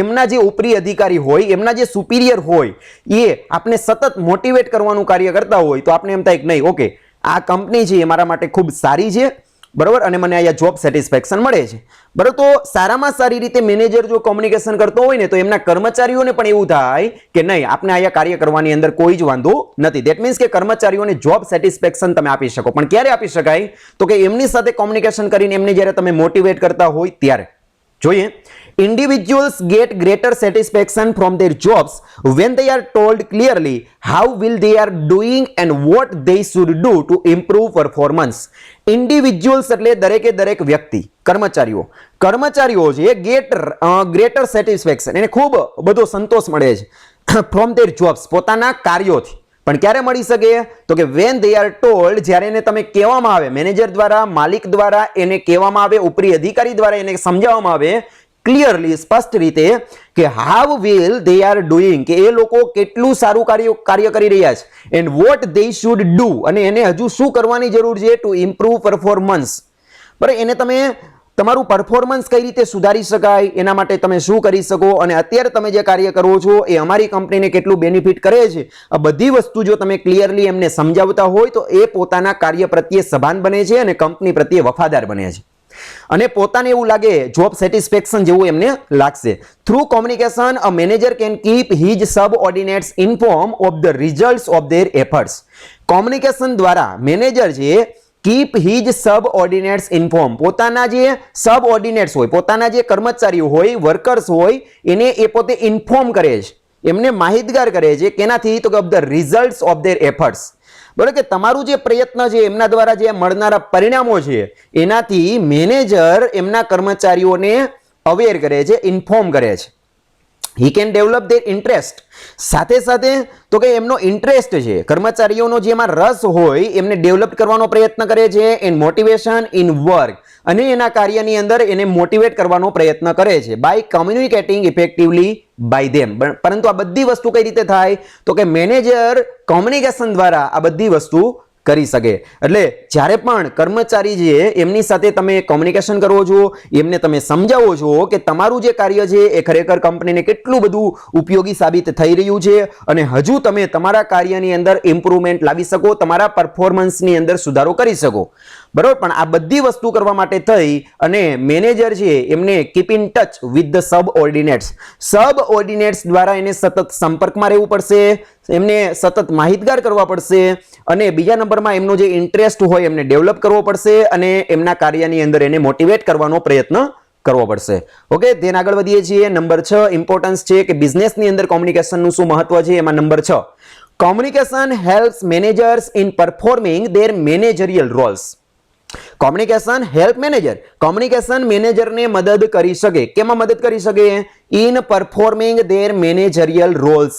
એમના જે ઉપરી અધિકારી હોય, એમના જે સુપિરિયર હોય, એ આપણે સતત મોટિવેટ કરવાનું કાર્ય કરતા હોય તો આપણે એમ થાય કે નહીં, ઓકે, આ કંપની છે એ મારા માટે ખૂબ સારી છે, બરાબર, અને મને અહીંયા જોબ સેટિસ્ફેક્શન મળે છે, બરાબર. તો સારામાં સારી રીતે મેનેજર જો કોમ્યુનિકેશન કરતો હોય ને તો એમના કર્મચારીઓને પણ એવું થાય કે નહીં, આપણે અહીંયા કાર્ય કરવાની અંદર કોઈ જ વાંધો નથી. ધેટ મીન્સ કે કર્મચારીઓને જોબ સેટિસ્ફેક્શન તમે આપી શકો. પણ ક્યારે આપી શકાય? તો કે એમની સાથે કોમ્યુનિકેશન કરીને એમને જ્યારે તમે મોટિવેટ કરતા હોય ત્યારે. જોઈએ, individuals get greater satisfaction from their jobs when they are told clearly how well they are doing and what they should do to improve performance. Individuals એટલે દરેકે દરેક વ્યક્તિ, કર્મચારીઓ છે ગ્રેટર સેટિસ્ફેક્શન, એને ખૂબ બધો સંતોષ મળે છે ફ્રોમ ધેર જોબ્સ, પોતાના કાર્યોથી. પણ ક્યારે મળી શકે? તો કે વેન દે આર ટોલ્ડ, જ્યારે એને તમે કહેવામાં આવે, મેનેજર દ્વારા, માલિક દ્વારા એને કહેવામાં આવે, ઉપરી અધિકારી દ્વારા એને સમજાવવામાં આવે ક્લિયરલી, સ્પષ્ટ રીતે કે how well they are doing, કે એ લોકો કેટલું સારું કાર્ય કરી રહ્યા છે, and what they should do, અને એને હજુ શું કરવાની જરૂર છે ટુ ઇમ્પ્રૂવ પરફોર્મન્સ. બરાબર, એને તમે તમારું પરફોર્મન્સ કઈ રીતે સુધારી શકાય એના માટે તમે શું કરી શકો, અને અત્યારે તમે જે કાર્ય કરો છો એ અમારી કંપનીને કેટલું બેનિફિટ કરે છે, આ બધી વસ્તુ જો તમે ક્લિયરલી એમને સમજાવતા હોય તો એ પોતાના કાર્ય પ્રત્યે સભાન બને છે અને કંપની પ્રત્યે વફાદાર બને છે. અને પોતાને એવું લાગે જોબ સેટિસ્ફેક્શન જેવું એમને લાગશે. Through communication a manager can keep his subordinates inform of the results of their efforts. Communication દ્વારા મેનેજર છે કીપ હિઝ સબઓર્ડિનેટ્સ ઇન્ફોર્મ, પોતાના જે સબઓર્ડિનેટ્સ હોય, પોતાના જે કર્મચારીઓ હોય, વર્કર્સ હોય, એને એ પોતે ઇન્ફોર્મ કરે છે, એમને માહિતગાર કરે છે. કેનાથી? તો કે of the results of their efforts. બરાબર, કે તમારું જે પ્રયત્ન છે એમના દ્વારા જે મળનારા પરિણામો છે એનાથી મેનેજર એમના કર્મચારીઓને અવેર કરે છે, ઇન્ફોર્મ કરે છે. he can develop their interest. સાથે સાથે તો કે એમનો ઇન્ટરેસ્ટ છે, કર્મચારીઓનો જેમાં રસ હોય એમને ડેવલપ કરવાનો પ્રયત્ન કરે છે, એન્ડ મોટિવેશન ઇન વર્ક, અને એના કાર્યની અંદર એને મોટિવેટ કરવાનો પ્રયત્ન કરે છે, by communicating effectively by them. પરંતુ આ બધી વસ્તુ કઈ રીતે થાય તો કે મેનેજર કોમ્યુનિકેશન દ્વારા આ બધી વસ્તુ કરી શકે. એટલે જ્યારે પણ કર્મચારી છે એમની સાથે તમે કોમ્યુનિકેશન કરો છો, એમને તમે સમજાવો છો કે તમારું જે કાર્ય છે એ ખરેખર કંપનીને કેટલું બધું ઉપયોગી સાબિત થઈ રહ્યું છે અને હજુ તમે તમારા કાર્યની અંદર ઇમ્પ્રુવમેન્ટ લાવી શકો, તમારા પરફોર્મન્સની અંદર સુધારો કરી શકો. બરોબર, પણ આ બધી વસ્તુ કરવા માટે થઈ અને મેનેજર છે એમને keep in touch with the subordinates દ્વારા એને સતત સંપર્કમાં રહેવું પડશે, એમને સતત માહિતગાર કરવા પડશે, અને બીજા નંબરમાં એમનો જે ઇન્ટરેસ્ટ હોય એમને ડેવલપ કરવો પડશે અને એમના કાર્યની અંદર એને મોટિવેટ કરવાનો પ્રયત્ન કરવો પડશે. ઓકે, ધ્યાન આગળ વધીએ છીએ. નંબર 6 ઇમ્પોર્ટન્સ છે કે બિઝનેસની અંદર કોમ્યુનિકેશનનું શું મહત્વ છે. એમાં number 6, communication helps managers in performing there managerial Rolls. Communication help manager, communication મેનેજરને મદદ કરી શકે. કેમાં મદદ કરી શકે? In performing there managerial Rolls.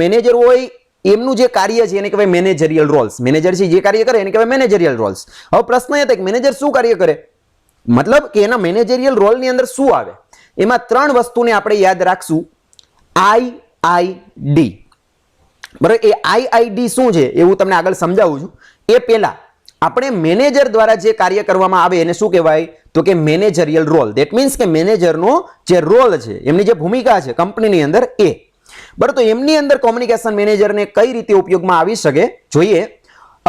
Manager હોય એમનું જે કાર્ય છે એને કહેવાય મેનેજરિયલ રોલ્સ. મેનેજર છે જે કાર્ય કરે એને કહેવાય મેનેજરિયલ રોલ્સ. હવે પ્રશ્ન એ થાય કે મેનેજર શું કાર્ય કરે, મતલબ કે એના મેનેજરિયલ રોલની અંદર શું આવે. એમાં 3 વસ્તુને આપણે યાદ રાખશું. IID. બરાબર, એ IID શું છે એવું તમને આગળ સમજાવું છું. એ પહેલા આપણે મેનેજર દ્વારા જે કાર્ય કરવામાં આવે એને શું કહેવાય તો કે મેનેજરિયલ રોલ. ધેટ મીન્સ કે મેનેજરનો જે રોલ છે, એમની જે ભૂમિકા છે કંપનીની અંદર એ. બરાબર, તો એમની અંદર કોમ્યુનિકેશન મેનેજરને કઈ રીતે ઉપયોગમાં આવી શકે જોઈએ.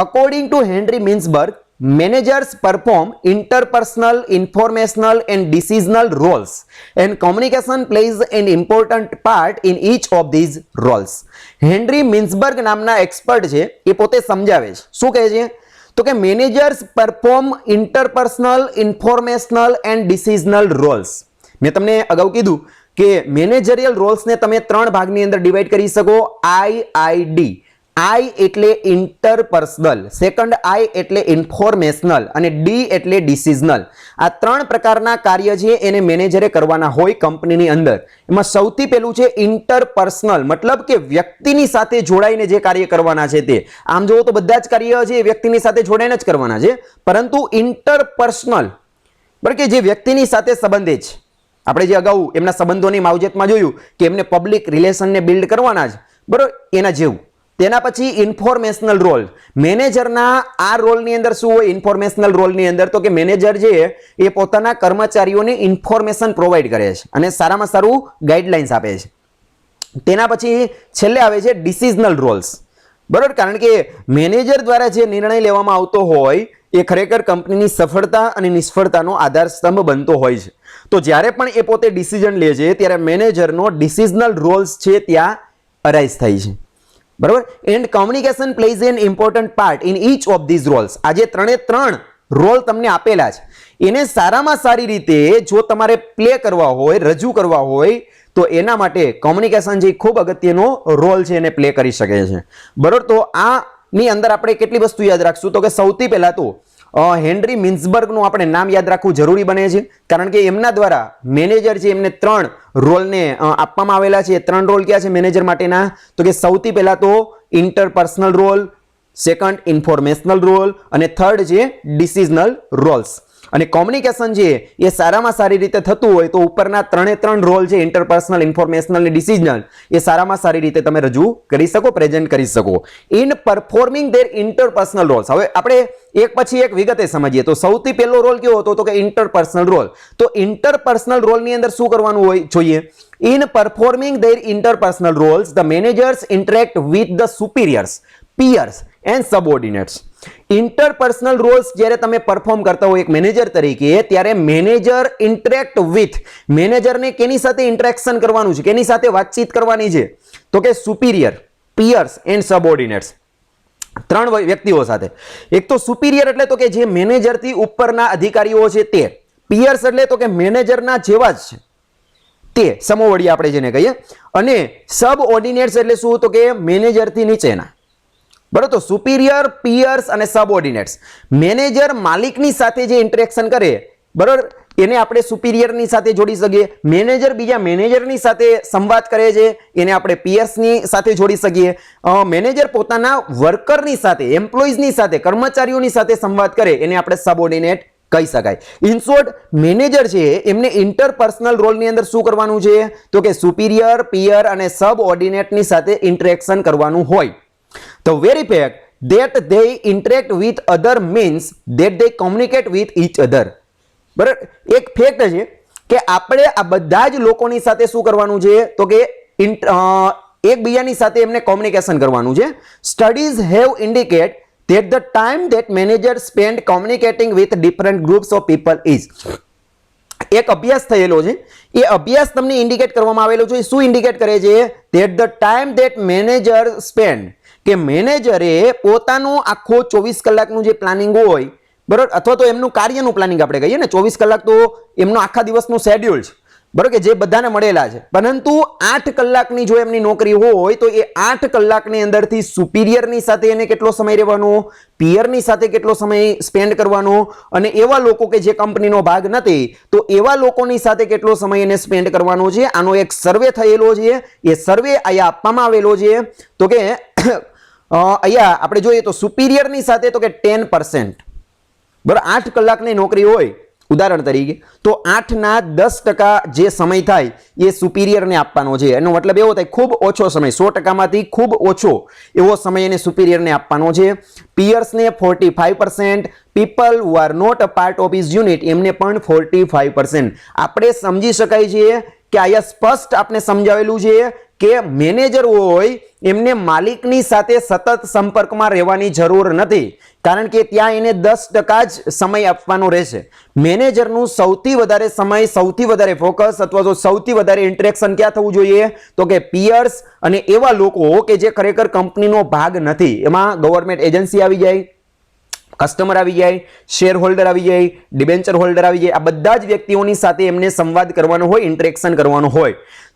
According to Henry Mintzberg, managers perform interpersonal, informational and decisional roles, and communication plays an important part in each of these roles. Henry Mintzberg નામના એક્સપર્ટ છે એ પોતે સમજાવે છે. શું કહે છે તો કે managers perform interpersonal, informational and decisional roles. મેં તમને અગાઉ કીધું કે મેનેજરિયલ રોલ્સને તમે 3 ભાગની અંદર ડિવાઈડ કરી શકો. IID, I એટલે ઇન્ટરપર્સનલ, સેકન્ડ I એટલે ઇન્ફોર્મેશનલ અને D એટલે ડિસિઝનલ. આ 3 પ્રકારના કાર્ય છે એને મેનેજરે કરવાના હોય કંપનીની અંદર. એમાં સૌથી પહેલું છે ઇન્ટરપર્સનલ, મતલબ કે વ્યક્તિની સાથે જોડાઈને જે કાર્ય કરવાના છે તે. આમ જોવો તો બધા જ કાર્ય છે એ વ્યક્તિની સાથે જોડાઈને જ કરવાના છે, પરંતુ ઇન્ટરપર્સનલ બરાબર કે જે વ્યક્તિની સાથે સંબંધિત છે. આપણે જે અગાઉ એમના સંબંધોની માવજતમાં જોયું કે એમને પબ્લિક રિલેશનને બિલ્ડ કરવાના છે, બરાબર, એના જેવું. તેના પછી ઇન્ફોર્મેશનલ રોલ. મેનેજરના આ રોલની અંદર શું હોય ઇન્ફોર્મેશનલ રોલની અંદર તો કે મેનેજર છે એ પોતાના કર્મચારીઓને ઇન્ફોર્મેશન પ્રોવાઈડ કરે છે અને સારામાં સારું ગાઈડલાઇન્સ આપે છે. તેના પછી છેલ્લે આવે છે ડિસિઝનલ રોલ્સ. બરાબર, કારણ કે મેનેજર દ્વારા જે નિર્ણય લેવામાં આવતો હોય એ ખરેખર કંપનીની સફળતા અને નિષ્ફળતાનો આધાર સ્તંભ બનતો હોય છે. તો જ્યારે પણ એ પોતે ડિસિઝન લે છે ત્યારે મેનેજરનો ડિસિઝનલ રોલ્સ છે ત્યાં અરાઇઝ થાય છે. બરાબર, and communication plays N important part in inch of this Rolls. આ જે 3 રોલ તમને આપેલા છે એને સારામાં સારી રીતે જો તમારે પ્લે કરવા હોય, રજૂ કરવા હોય તો એના માટે કોમ્યુનિકેશન જે ખૂબ અગત્યનો રોલ છે એને પ્લે કરી શકે છે. બરાબર, તો આની અંદર આપણે કેટલી વસ્તુ યાદ રાખશું તો કે સૌથી પહેલા તો હેનરી મિન્સબર્ગનું આપણે નામ યાદ રાખવું જરૂરી બને છે, કારણ કે એમના દ્વારા મેનેજર છે એમને 3 રોલને આપવામાં આવેલા છે. 3 રોલ ક્યાં છે મેનેજર માટેના તો કે સૌથી પહેલા તો ઇન્ટરપર્સનલ રોલ, સેકન્ડ ઇન્ફોર્મેશનલ રોલ અને થર્ડ છે ડિસિઝનલ રોલ્સ. અને કોમ્યુનિકેશન છે એ સારામાં સારી રીતે થતું હોય તો ઉપરના 3 રોલ છે ઇન્ટરપર્સનલ, ઇન્ફોર્મેશનલ અને ડિસિઝનલ એ સારામાં સારી રીતે તમે રજૂ કરી શકો, પ્રેઝન્ટ કરી શકો. In performing their interpersonal Rolls. હવે આપણે એક પછી એક વિગતે સમજીએ તો સૌથી પહેલો રોલ કેવો હતો તો કે ઇન્ટરપર્સનલ રોલ. તો ઇન્ટરપર્સનલ રોલની અંદર શું કરવાનું હોય જોઈએ? In performing their interpersonal roles the managers interact with the superiors, peers and subordinates. Interpersonal roles જ્યારે તમે પરફોર્મ કરતા હો એક મેનેજર તરીકે ત્યારે મેનેજર ઇન્ટરેક્ટ વિથ, મેનેજરને કેની સાથે ઇન્ટરેક્શન કરવાનું છે, કેની સાથે વાતચીત કરવાની છે તો કે સુપિરિયર, પિયર્સ એન્ડ સબઓર્ડિનેટ્સ. 3 વ્યક્તિઓ સાથે. એક તો સુપિરિયર એટલે તો કે જે મેનેજરથી ઉપરના અધિકારીઓ છે તે, પિયર્સ એટલે તો કે મેનેજરના જેવા જ છે તે, સમોવડી આપણે જેને કહીએ, અને સબઓર્ડિનેટ્સ એટલે શું તો કે મેનેજરથી નીચેના. બરાબર, તો સુપિરિયર, પિયર્સ અને સબઓર્ડિનેટ્સ. મેનેજર માલિકની સાથે જે ઇન્ટરેક્શન કરે, બરાબર, એને આપણે સુપિરિયરની સાથે જોડી શકીએ. મેનેજર બીજા મેનેજરની સાથે સંવાદ કરે છે, એને આપણે પીયર્સની સાથે જોડી શકીએ. મેનેજર પોતાના વર્કરની સાથે, એમ્પ્લોઈઝની સાથે, કર્મચારીઓની સાથે સંવાદ કરે, એને આપણે સબઓર્ડિનેટ કહી શકાય. ઇન શોર્ટ, મેનેજર છે એમને ઇન્ટરપર્સનલ રોલની અંદર શું કરવાનું છે, તો કે સુપિરિયર, પિયર અને સબઓર્ડિનેટની સાથે ઇન્ટરેક્શન કરવાનું હોય. The very fact that they interact with other means that they communicate with each other. બરાબર, એક ફેક્ટ છે કે આપણે આ બધા જ લોકોની સાથે શું કરવાનું છે, તો કે એકબીજાની સાથે એમને કોમ્યુનિકેશન કરવાનું છે. Studies have indicate that the time that managers spend communicating with different groups of people is. એક અભ્યાસ થયેલો છે, એ અભ્યાસ તમને ઇન્ડિકેટ કરવામાં આવેલો છે. શું ઇન્ડિકેટ કરે છે? that the time that manager spend, કે મેનેજરે પોતાનું આખો 24 કલાકનું જે પ્લાનિંગ હોય, બરોબર, અથવા તો એમનું કાર્યનું પ્લાનિંગ આપણે કહીએ ને, 24 કલાક તો એમનો આખા દિવસનું શેડ્યુલ છે, બરોબર, કે જે બધાને મળેલા છે. પરંતુ 8 કલાકની જો એમની નોકરી હોય તો એ 8 કલાકની અંદરથી સુપિરિયરની સાથે એને કેટલો સમય રહેવાનો, પિયરની સાથે કેટલો સમય સ્પેન્ડ કરવાનો, અને એવા લોકો કે જે કંપનીનો ભાગ નથી તો એવા લોકોની સાથે કેટલો સમય એને સ્પેન્ડ કરવાનો છે. આનો એક સર્વે થયેલો છે. એ સર્વે અહીંયા આપવામાં આવેલો છે. તો કે અહીંયા આપણે જોઈએ તો સુપિરિયરની સાથે તો કે 10%, બરાબર, 8 કલાકની નોકરી હોય ઉદાહરણ તરીકે, તો 8ના 10% જે સમય થાય એ સુપિરિયરને આપવાનો છે. એનો મતલબ એવો થાય ખૂબ ઓછો સમય, 100%માંથી ખૂબ ઓછો એવો સમય એને સુપિરિયરને આપવાનો છે. પિયર્સને 45%, people who are not a part of his unit એમને પણ 45%. આપણે સમજી શકાય છે કે અહીંયા સ્પષ્ટ આપણે સમજાવેલું છે કે મેનેજર હોય એમને માલિકની સાથે સતત સંપર્કમાં રહેવાની જરૂર નથી, કારણ કે ત્યાં એને 10% જ સમય આપવાનો રહેશે. મેનેજરનું સૌથી વધારે સમય, સૌથી વધારે ફોકસ અથવા તો સૌથી વધારે ઇન્ટરેક્શન ક્યાં થવું જોઈએ, તો કે પિયર્સ અને એવા લોકો કે જે ખરેખર કંપનીનો ભાગ નથી. એમાં ગવર્મેન્ટ એજન્સી આવી જાય, કસ્ટમર આવી જાય, શેર હોલ્ડર આવી જાય, ડિબેન્ચર હોલ્ડર આવી જાય. આ બધા જ વ્યક્તિઓની સાથે એમને સંવાદ કરવાનો હોય, ઇન્ટરેક્શન કરવાનું હોય.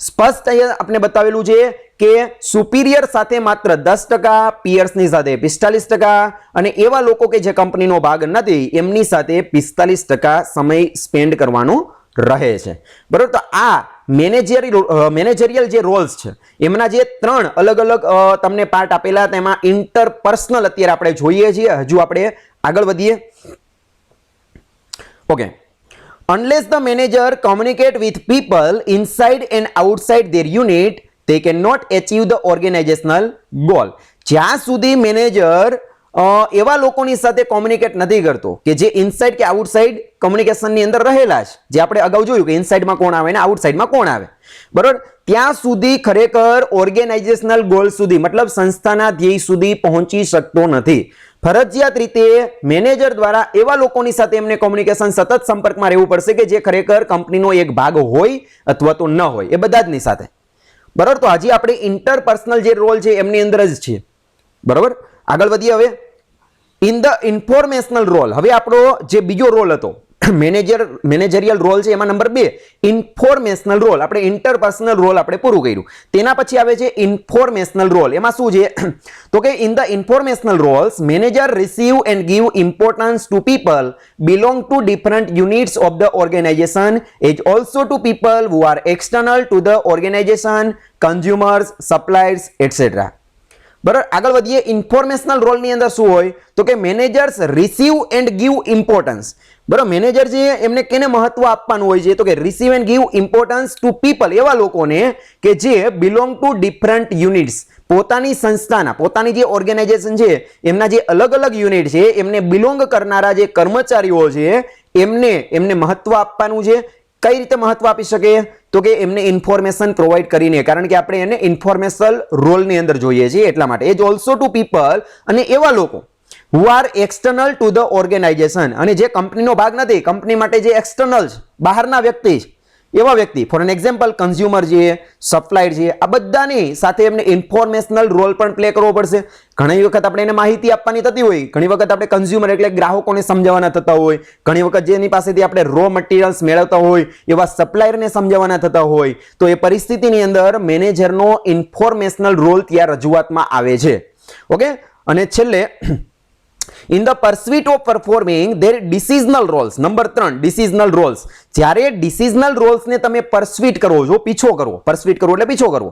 સ્પષ્ટ અહીંયા આપણે બતાવેલું છે કે સુપિરિયર સાથે માત્ર 10%, પિયર્સની સાથે 45% અને એવા લોકો કે જે કંપનીનો ભાગ નથી એમની સાથે 45% સમય સ્પેન્ડ કરવાનો રહે છે. બરોબર, તો આ મેનેજરિયલ જે રોલ્સ છે એમના જે 3 અલગ અલગ તમને પાર્ટ આપેલા હતા, એમાં ઇન્ટરપર્સનલ અત્યારે આપણે જોઈએ છીએ. હજુ આપણે આગળ વધીએ. Okay, unless the manager communicate with people inside and outside their unit, they cannot achieve the organizational goal. જ્યાં સુધી મેનેજર એવા લોકોની સાથે કોમ્યુનિકેટ નથી કરતો કે જે ઇનસાઇડ કે આઉટસાઇડ કમ્યુનિકેશનની અંદર રહેલા છે, જે આપણે અગાઉ જોયું કે ઇનસાઇડમાં કોણ આવે ને આઉટસાઇડમાં કોણ આવે, બરોબર, ત્યાં સુધી ખરેખર ઓર્ગેનાઇઝેશનલ ગોલ સુધી, મતલબ સંસ્થાના ધ્યેય સુધી પહોંચી શકતો નથી. ફરજિયાત રીતે મેનેજર દ્વારા એવા લોકોની સાથે એમને કોમ્યુનિકેશન, સતત સંપર્કમાં રહેવું પડશે કે જે ખરેખર કંપનીનો એક ભાગ હોય અથવા તો ન હોય, એ બધા જની સાથે. બરોબર, તો હજી આપણે ઇન્ટરપર્સનલ જે રોલ છે એમની અંદર જ છીએ. બરોબર, આગળ વધીએ. હવે ઇન ધ ઇન્ફોર્મેશનલ રોલ, હવે આપણો જે બીજો રોલ હતો મેનેજરિયલ રોલ છે એમાં નંબર 2 ઇન્ફોર્મેશનલ રોલ. આપણે ઇન્ટરપર્સનલ રોલ આપણે પૂરું કર્યું. તેના પછી આવે છે ઇન્ફોર્મેશનલ રોલ. એમાં શું છે તો કે in the informational roles manager receive and give importance to people belong to different units of the organization as also to people who are external to the organization, consumers, suppliers etcetera. બરાબર, આગળ વધીએ. ઇન્ફોર્મેશનલ રોલની અંદર શું હોય તો કે managers receive and give importance. બરાબર, manager છે એમને કેને મહત્વ આપવાનું હોય છે તો કે receive and give importance to people, એવા લોકોને કે જે બિલોંગ ટુ ડિફરન્ટ યુનિટ્સ, પોતાની સંસ્થાના, પોતાની જે ઓર્ગેનાઇઝેશન છે એમના જે અલગ અલગ યુનિટ છે એમને બિલોંગ કરનારા જે કર્મચારીઓ છે એમને મહત્વ આપવાનું છે. કઈ રીતે મહત્વ આપી શકે તો કે એમને ઇન્ફોર્મેશન પ્રોવાઈડ કરીને, કારણ કે આપણે એને ઇન્ફોર્મેશનલ રોલની અંદર જોઈએ છીએ એટલા માટે. એજ ઓલ્સો ટુ પીપલ, અને એવા લોકો who are external to the organization, અને જે કંપનીનો ભાગ નથી, કંપની માટે જે એક્સટર્નલ છે, બહારના વ્યક્તિ છે, એવા વ્યક્તિ. ફોર એન એક્ઝામ્પલ કન્ઝ્યુમર છે, સપ્લાયર છે, આ બધાની સાથે એમને ઇન્ફોર્મેશનલ રોલ પણ પ્લે કરવો પડશે. ઘણી વખત આપણે એને માહિતી આપવાની થતી હોય, ઘણી વખત આપણે કન્ઝ્યુમર એટલે ગ્રાહકોને સમજાવવાના થતા હોય, ઘણી વખત જેની પાસેથી આપણે રો મટીરિયલ્સ મેળવતા હોય એવા સપ્લાયરને સમજાવવાના થતા હોય. તો એ પરિસ્થિતિની અંદર મેનેજરનો ઇન્ફોર્મેશનલ રોલ ત્યાં રજૂઆતમાં આવે છે. ઓકે, અને છેલ્લે in the pursuit of performing their decisional roles. Number 3 decisional roles. જ્યારે ડિસિઝનલ રોલ્સને તમે પરસ્યુટ કરો છો, પીછો કરવો, પરસ્યુટ કરવો એટલે પીછો કરવો,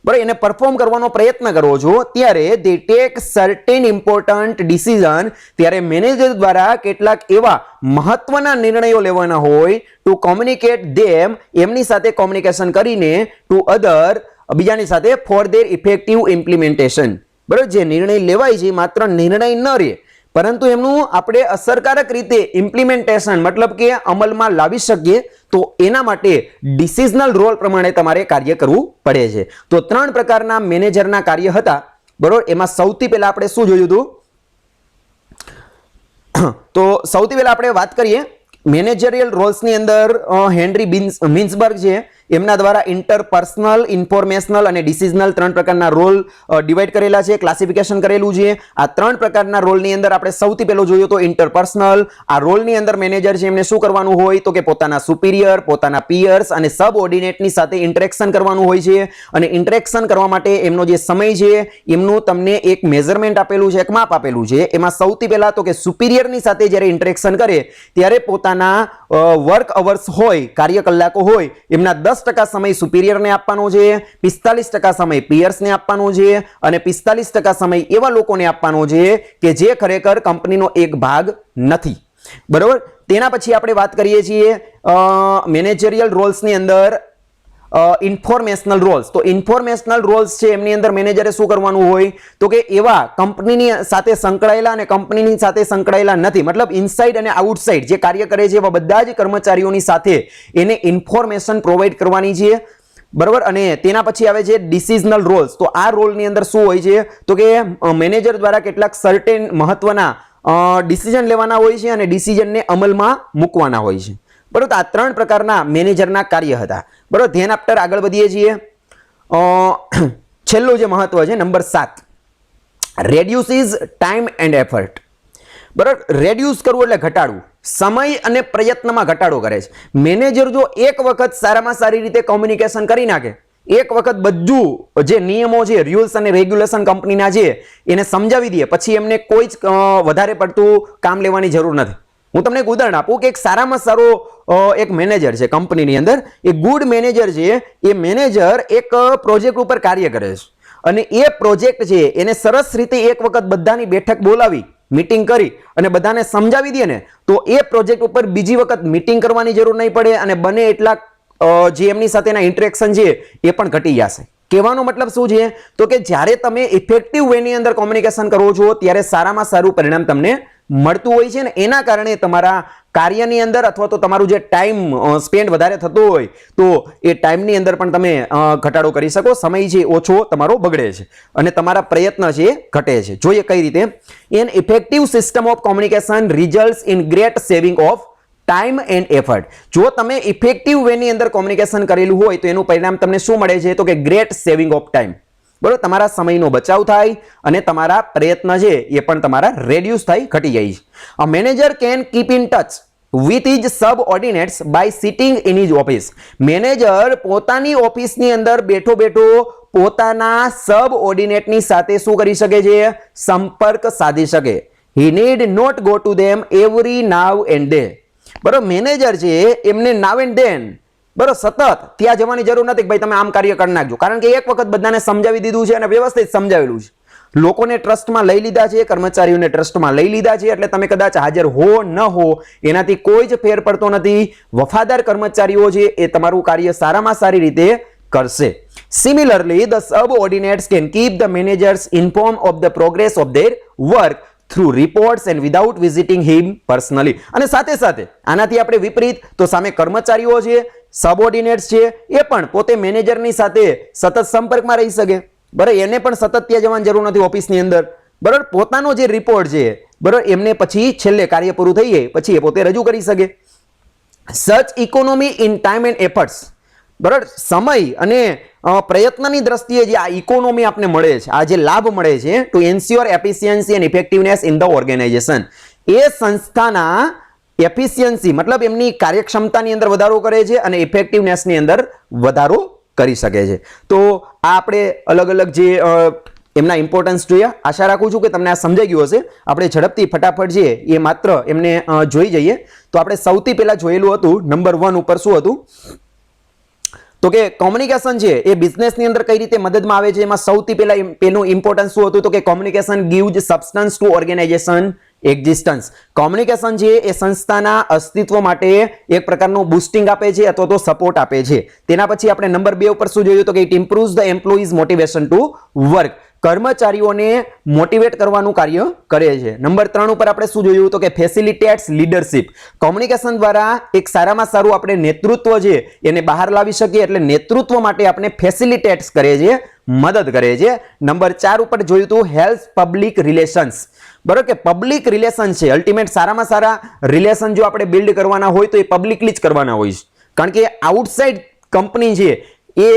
બરાબર, એને પરફોર્મ કરવાનો પ્રયત્ન કરો છો, ત્યારે દે ટેક સર્ટેન ઇમ્પોર્ટન્ટ ડિસિઝન. ત્યારે મેનેજર દ્વારા કેટલાક એવા મહત્વના નિર્ણયો લેવાના હોય ટુ કોમ્યુનિકેટ ધેમ, એમની સાથે કોમ્યુનિકેશન કરીને, ટુ અધર, બીજાની સાથે, ફોર ધેર ઇફેક્ટિવ ઇમ્પ્લિમેન્ટેશન. બરાબર, જે નિર્ણય લેવાય છે માત્ર નિર્ણય ન રહે, પરંતુ એમનું આપણે અસરકારક રીતે ઇમ્પ્લિમેન્ટેશન મતલબ કે અમલમાં લાવી શકીએ, તો એના માટે ડિસિઝનલ રોલ પ્રમાણે તમારે કાર્ય કરવું પડે છે. તો 3 પ્રકારના મેનેજરના કાર્ય હતા, બરોબર. એમાં સૌથી પહેલા આપણે શું જોયું હતું? તો સૌથી પહેલા આપણે વાત કરીએ મેનેજરિયલ રોલ્સની અંદર હેનરી મિન્સબર્ગ છે, એમના દ્વારા ઇન્ટરપર્સનલ, ઇન્ફોર્મેશનલ અને ડિસિઝનલ 3 પ્રકારના રોલ ડિવાઈડ કરેલા છે, ક્લાસિફિકેશન કરેલું છે. આ 3 પ્રકારના રોલની અંદર આપણે સૌથી પહેલો જોયો તો ઇન્ટરપર્સનલ. આ રોલની અંદર મેનેજર છે એમને શું કરવાનું હોય તો કે પોતાના સુપિરિયર, પોતાના પિયર્સ અને સબઓર્ડિનેટની સાથે ઇન્ટરેક્શન કરવાનું હોય છે. અને ઇન્ટરેક્શન કરવા માટે એમનો જે સમય છે એમનું તમને એક મેઝરમેન્ટ આપેલું છે, એક માપ આપેલું છે. એમાં સૌથી પહેલા તો કે સુપિરિયરની સાથે જ્યારે ઇન્ટરેક્શન કરે ત્યારે પોતાના વર્ક અવર્સ હોય, કાર્ય કલાકો હોય, એમના 10% સમય સુપિરિયરને આપવાનો છે, 45% સમય પિયર્સને આપવાનો છે અને 45% સમય એવા લોકોને આપવાનો છે કે જે ખરેખર કંપનીનો એક ભાગ નથી, બરોબર. તેના પછી આપણે વાત કરીએ છીએ મેનેજરિયલ રોલ્સની અંદર ઇન્ફોર્મેશનલ રોલ્સ. તો ઇન્ફોર્મેશનલ રોલ્સ છે એમની અંદર મેનેજરે શું કરવાનું હોય તો કે એવા કંપનીની સાથે સંકળાયેલા અને કંપનીની સાથે સંકળાયેલા નથી, મતલબ ઇનસાઇડ અને આઉટસાઇડ જે કાર્ય કરે છે એવા બધા જ કર્મચારીઓની સાથે એને ઇન્ફોર્મેશન પ્રોવાઈડ કરવાની છે, બરોબર. અને તેના પછી આવે છે ડિસિઝનલ રોલ્સ. તો આ રોલની અંદર શું હોય છે તો કે મેનેજર દ્વારા કેટલાક સર્ટેન મહત્વના ડિસિઝન લેવાના હોય છે અને ડિસિઝનને અમલમાં મૂકવાના હોય છે, બરોબર. આ 3 પ્રકારના મેનેજરના કાર્ય હતા, બરોબર. ધ્યાન આપતા આગળ વધીએ છીએ. છેલ્લું જે મહત્વ છે નંબર 7, રેડ્યુસીસ ટાઈમ એન્ડ એફર્ટ, બરોબર. રેડ્યુસ કરવું એટલે ઘટાડવું, સમય અને પ્રયત્નમાં ઘટાડો કરે છે. મેનેજર જો એક વખત સારામાં સારી રીતે કોમ્યુનિકેશન કરી નાખે, એક વખત બધું જે નિયમો છે, રૂલ્સ અને રેગ્યુલેશન કંપનીના છે એને સમજાવી દે, પછી એમને કોઈ જ વધારે પડતું કામ લેવાની જરૂર નથી. હું તમને એક ઉદાહરણ આપું કે એક સારામાં સારો એક મેનેજર છે કંપનીની અંદર, એક ગુડ મેનેજર છે, એ મેનેજર એક પ્રોજેક્ટ ઉપર કાર્ય કરે છે અને એ પ્રોજેક્ટ છે એને સરસ રીતે એક વખત બધાની બેઠક બોલાવી, મીટિંગ કરી અને બધાને સમજાવી દે ને, તો એ પ્રોજેક્ટ ઉપર બીજી વખત મીટિંગ કરવાની જરૂર નહીં પડે અને બને એટલા જે એમની સાથેના ઇન્ટરેક્શન છે એ પણ ઘટી જશે. કહેવાનો મતલબ શું છે તો કે જ્યારે તમે ઇફેક્ટિવ વેની અંદર કોમ્યુનિકેશન કરો છો ત્યારે સારામાં સારું પરિણામ તમને મળતું હોય છે ને એના કારણે તમારા કાર્યની અંદર અથવા તો તમારું જે ટાઈમ સ્પેન્ડ વધારે થતો હોય તો એ ટાઈમની અંદર પણ તમે ઘટાડો કરી શકો, સમય છે ઓછો તમારો બગડે છે અને તમારા પ્રયત્ન છે ઘટે છે. જોઈએ કઈ રીતે. An effective system of communication results in great saving of time and effort. જો તમે ઇફેક્ટિવ વેની અંદર કોમ્યુનિકેશન કરેલું હોય તો એનું પરિણામ તમને શું મળે છે તો કે ગ્રેટ સેવિંગ ઓફ ટાઈમ, બરોબર. તમારા સમયનો બચાવ થાય અને તમારા પ્રયત્ન છે એ પણ તમારા રેડ્યુસ થાય, ઘટી જાય છે. અ manager can keep in touch with his subordinates by sitting in his office. Manager પોતાની ઓફિસની અંદર બેઠો બેઠો પોતાના સબઓર્ડિનેટની સાથે શું કરી શકે છે? સંપર્ક સાધી શકે. He need not go to them every now and then. બરોબર, મેનેજર છે એમને નાવ એન્ડ ધેન બરોબર સતત ત્યાં જવાની જરૂર નથી કે ભાઈ તમે આમ કાર્ય કરી નાખજો, કારણ કે એક વખત બધાને સમજાવી દીધું છે અને વ્યવસ્થિત સમજાવેલું છે. લોકોને ટ્રસ્ટમાં લઈ લીધા છે, કર્મચારીઓને ટ્રસ્ટમાં લઈ લીધા છે, એટલે તમે કદાચ હાજર હો ન હો એનાથી કોઈ જ ફેર પડતો નથી. વફાદાર કર્મચારીઓ છે એ તમારું કાર્ય સારામાં સારી રીતે કરશે. Similarly the subordinates can keep the managers inform of the progress of their work through reports and without visiting him personally. અને સાથે સાથે આનાથી આપણે વિપરીત તો સામે કર્મચારીઓ છે, સબઓર્ડિનેટ્સ છે, એ પણ પોતે મેનેજરની સાથે સતત સંપર્કમાં રહી શકે, બરાબર. એને પણ સતત ત્યાં જવાની જરૂર નથી ઓફિસની અંદર, બરાબર. પોતાનો જે રિપોર્ટ છે બરાબર એમને પછી છેલ્લે કાર્ય પૂરું થઈ જાય પછી એ પોતે રજૂ કરી શકે. Such economy in time and efforts, બરાબર. સમય અને પ્રયત્નની દ્રષ્ટિએ જે આ ઇકોનોમી આપને મળે છે, આ જે લાભ મળે છે to ensure efficiency and effectiveness in the organization, એ સંસ્થાના એફિશિયન્સી મતલબ એમની કાર્યક્ષમતાની અંદર વધારો કરે છે અને ઇફેક્ટિવનેસની અંદર વધારો કરી શકે છે. તો આ આપણે અલગ અલગ જે એમના ઇમ્પોર્ટન્સ જોયા. આશા રાખું છું કે તમને આ સમજાઈ ગયું હશે. આપણે ઝડપથી ફટાફટ જે એ માત્ર એમને જોઈ જઈએ. તો આપણે સૌથી પહેલા જોયેલું હતું નંબર 1 ઉપર શું હતું, તો કે કોમ્યુનિકેશન છે એ બિઝનેસની અંદર કઈ રીતે મદદમાં આવે છે. એમાં સૌથી પહેલા પેલું ઇમ્પોર્ટન્સ શું હતું, તો કે communication gives substance to organisation existence. Communication છે એ સંસ્થાના અસ્તિત્વ માટે એક પ્રકારનું બૂસ્ટિંગ આપે છે અથવા તો સપોર્ટ આપે છે. તેના પછી આપણે નંબર 2 ઉપર શું જોયું, તો કે it improves the employees motivation to work. કર્મચારીઓને મોટિવેટ કરવાનું કાર્ય કરે છે. નંબર 3 ઉપર આપણે શું જોયું, તો કે ફેસિલિટેટ્સ લીડરશિપ. કોમ્યુનિકેશન દ્વારા એક સારામાં સારું આપણે નેતૃત્વ છે એને બહાર લાવી શકીએ, એટલે નેતૃત્વ માટે આપણે ફેસિલિટેટ્સ કરે છે, મદદ કરે છે. નંબર 4 ઉપર જોયું હતું હેલ્પ પબ્લિક રિલેશન્સ. બરોબર કે પબ્લિક રિલેશન છે અલ્ટિમેટ સારામાં સારા રિલેશન જો આપણે બિલ્ડ કરવાના હોય તો એ પબ્લિકલી જ કરવાના હોય છે. કારણ કે આઉટસાઇડ કંપની છે એ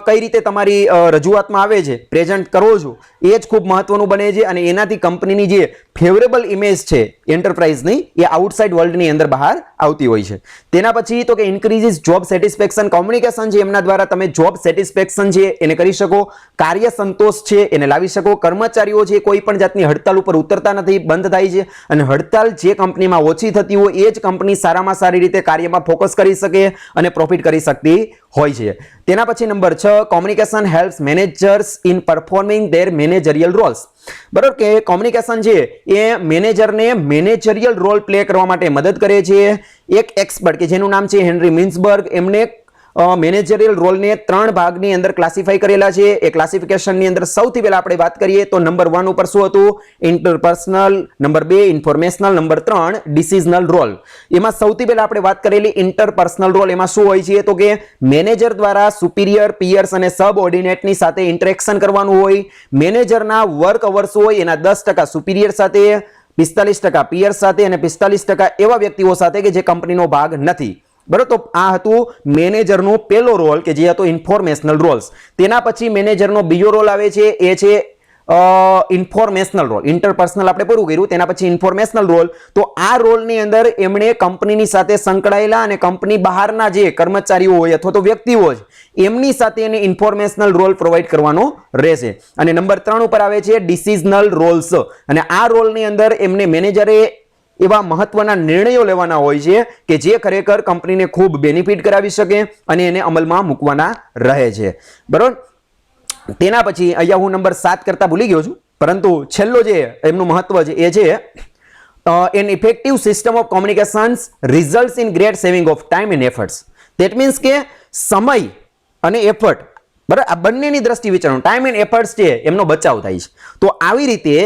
કઈ રીતે તમારી રજૂઆતમાં આવે છે, પ્રેઝન્ટ કરો છો, એ જ ખૂબ મહત્વનું બને છે. અને એનાથી કંપનીની જે ફેવરેબલ ઇમેજ છે એન્ટરપ્રાઇઝની એ આઉટસાઇડ વર્લ્ડની અંદર બહાર આવતી હોય છે. તેના પછી તો કે ઇન્ક્રીઝિસ જોબ સેટિસ્ફેક્શન. કોમ્યુનિકેશન છે એમના દ્વારા તમે જોબ સેટિસ્ફેક્શન છે એને કરી શકો, કાર્ય સંતોષ છે એને લાવી શકો. કર્મચારીઓ છે કોઈ પણ જાતની હડતાલ ઉપર ઉતરતા નથી, બંધ થાય છે. અને હડતાલ જે કંપનીમાં ઓછી થતી હોય એ જ કંપની સારામાં સારી રીતે કાર્યમાં ફોકસ કરી શકે અને પ્રોફિટ કરી શકતી હોય છે. તેના પછી number 6 communication helps managers in performing there managerial Rolls. બરોબર કે કોમ્યુનિકેશન છે એ મેનેજરને મેનેજરિયલ રોલ પ્લે કરવા માટે મદદ કરે છે. એક એક્સપર્ટ કે જેનું નામ છે હેનરી મિન્સબર્ગ, એમને મેનેજરિયલ રોલને 3 ભાગની અંદર ક્લાસિફાઈ કરેલા છે. એ ક્લાસિફિકેશનની અંદર સૌથી પહેલા આપણે વાત કરીએ તો નંબર 1 ઉપર શું હતું, interpersonal. Number 2 informational. Number 3 decisional role. એમાં સૌથી પહેલા આપણે વાત કરેલી ઇન્ટરપર્સનલ રોલ. એમાં શું હોય છે, તો કે મેનેજર દ્વારા સુપિરિયર, પિયર્સ અને સબઓર્ડિનેટની સાથે ઇન્ટરેક્શન કરવાનું હોય. મેનેજરના વર્ક અવર્સ હોય એના 10% સુપિરિયર સાથે, 45% પિયર્સ સાથે અને 45% એવા વ્યક્તિઓ સાથે કે જે કંપનીનો ભાગ નથી. બરોબર, તો આ હતું મેનેજરનો પહેલો રોલ કે જે હતો ઇન્ફોર્મેશનલ રોલ્સ. તેના પછી મેનેજરનો બીજો રોલ આવે છે એ છે ઇન્ફોર્મેશનલ રોલ. ઇન્ટરપર્સનલ આપણે પૂરું કર્યું, તેના પછી ઇન્ફોર્મેશનલ રોલ. તો આ રોલની અંદર એમણે કંપનીની સાથે સંકળાયેલા અને કંપની બહારના જે કર્મચારીઓ હોય અથવા તો વ્યક્તિઓ હોય એમની સાથે એને ઇન્ફોર્મેશનલ રોલ પ્રોવાઈડ કરવાનો રહેશે. અને નંબર 3 ઉપર આવે છે ડિસિઝનલ રોલ્સ. અને આ રોલની અંદર એમને મેનેજરે એવા મહત્વના નિર્ણયો લેવાના હોય છે કે જે ખરેખર કંપનીને ખૂબ બેનિફિટ કરાવી શકે અને એને અમલમાં મૂકવાના રહે છે. બરોબર, તેના પછી અહીંયા હું નંબર 7 કરતા ભૂલી ગયો છું, પરંતુ છેલ્લો જે એમનું મહત્વ છે એ છે an effective system of communications results in great saving of time and efforts. That means કે સમય અને એફર્ટ, બરાબર, આ બંનેની દ્રષ્ટિ વિચારવાનું, ટાઈમ એન્ડ એફર્ટ્સ છે એમનો બચાવ થાય છે. તો આવી રીતે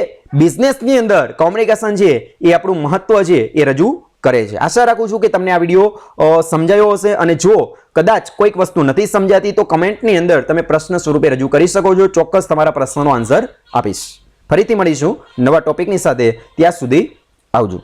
બિઝનેસની અંદર કોમ્યુનિકેશન છે એ આપણું મહત્વ છે એ રજૂ કરે છે. આશા રાખું છું કે તમને આ વિડીયો સમજાયો હશે. અને જો કદાચ કોઈક વસ્તુ નથી સમજાતી તો કમેન્ટની અંદર તમે પ્રશ્ન સ્વરૂપે રજૂ કરી શકો છો. ચોક્કસ તમારા પ્રશ્નનો આન્સર આપીશ. ફરીથી મળીશું નવા ટોપિકની સાથે. ત્યાં સુધી આવજો.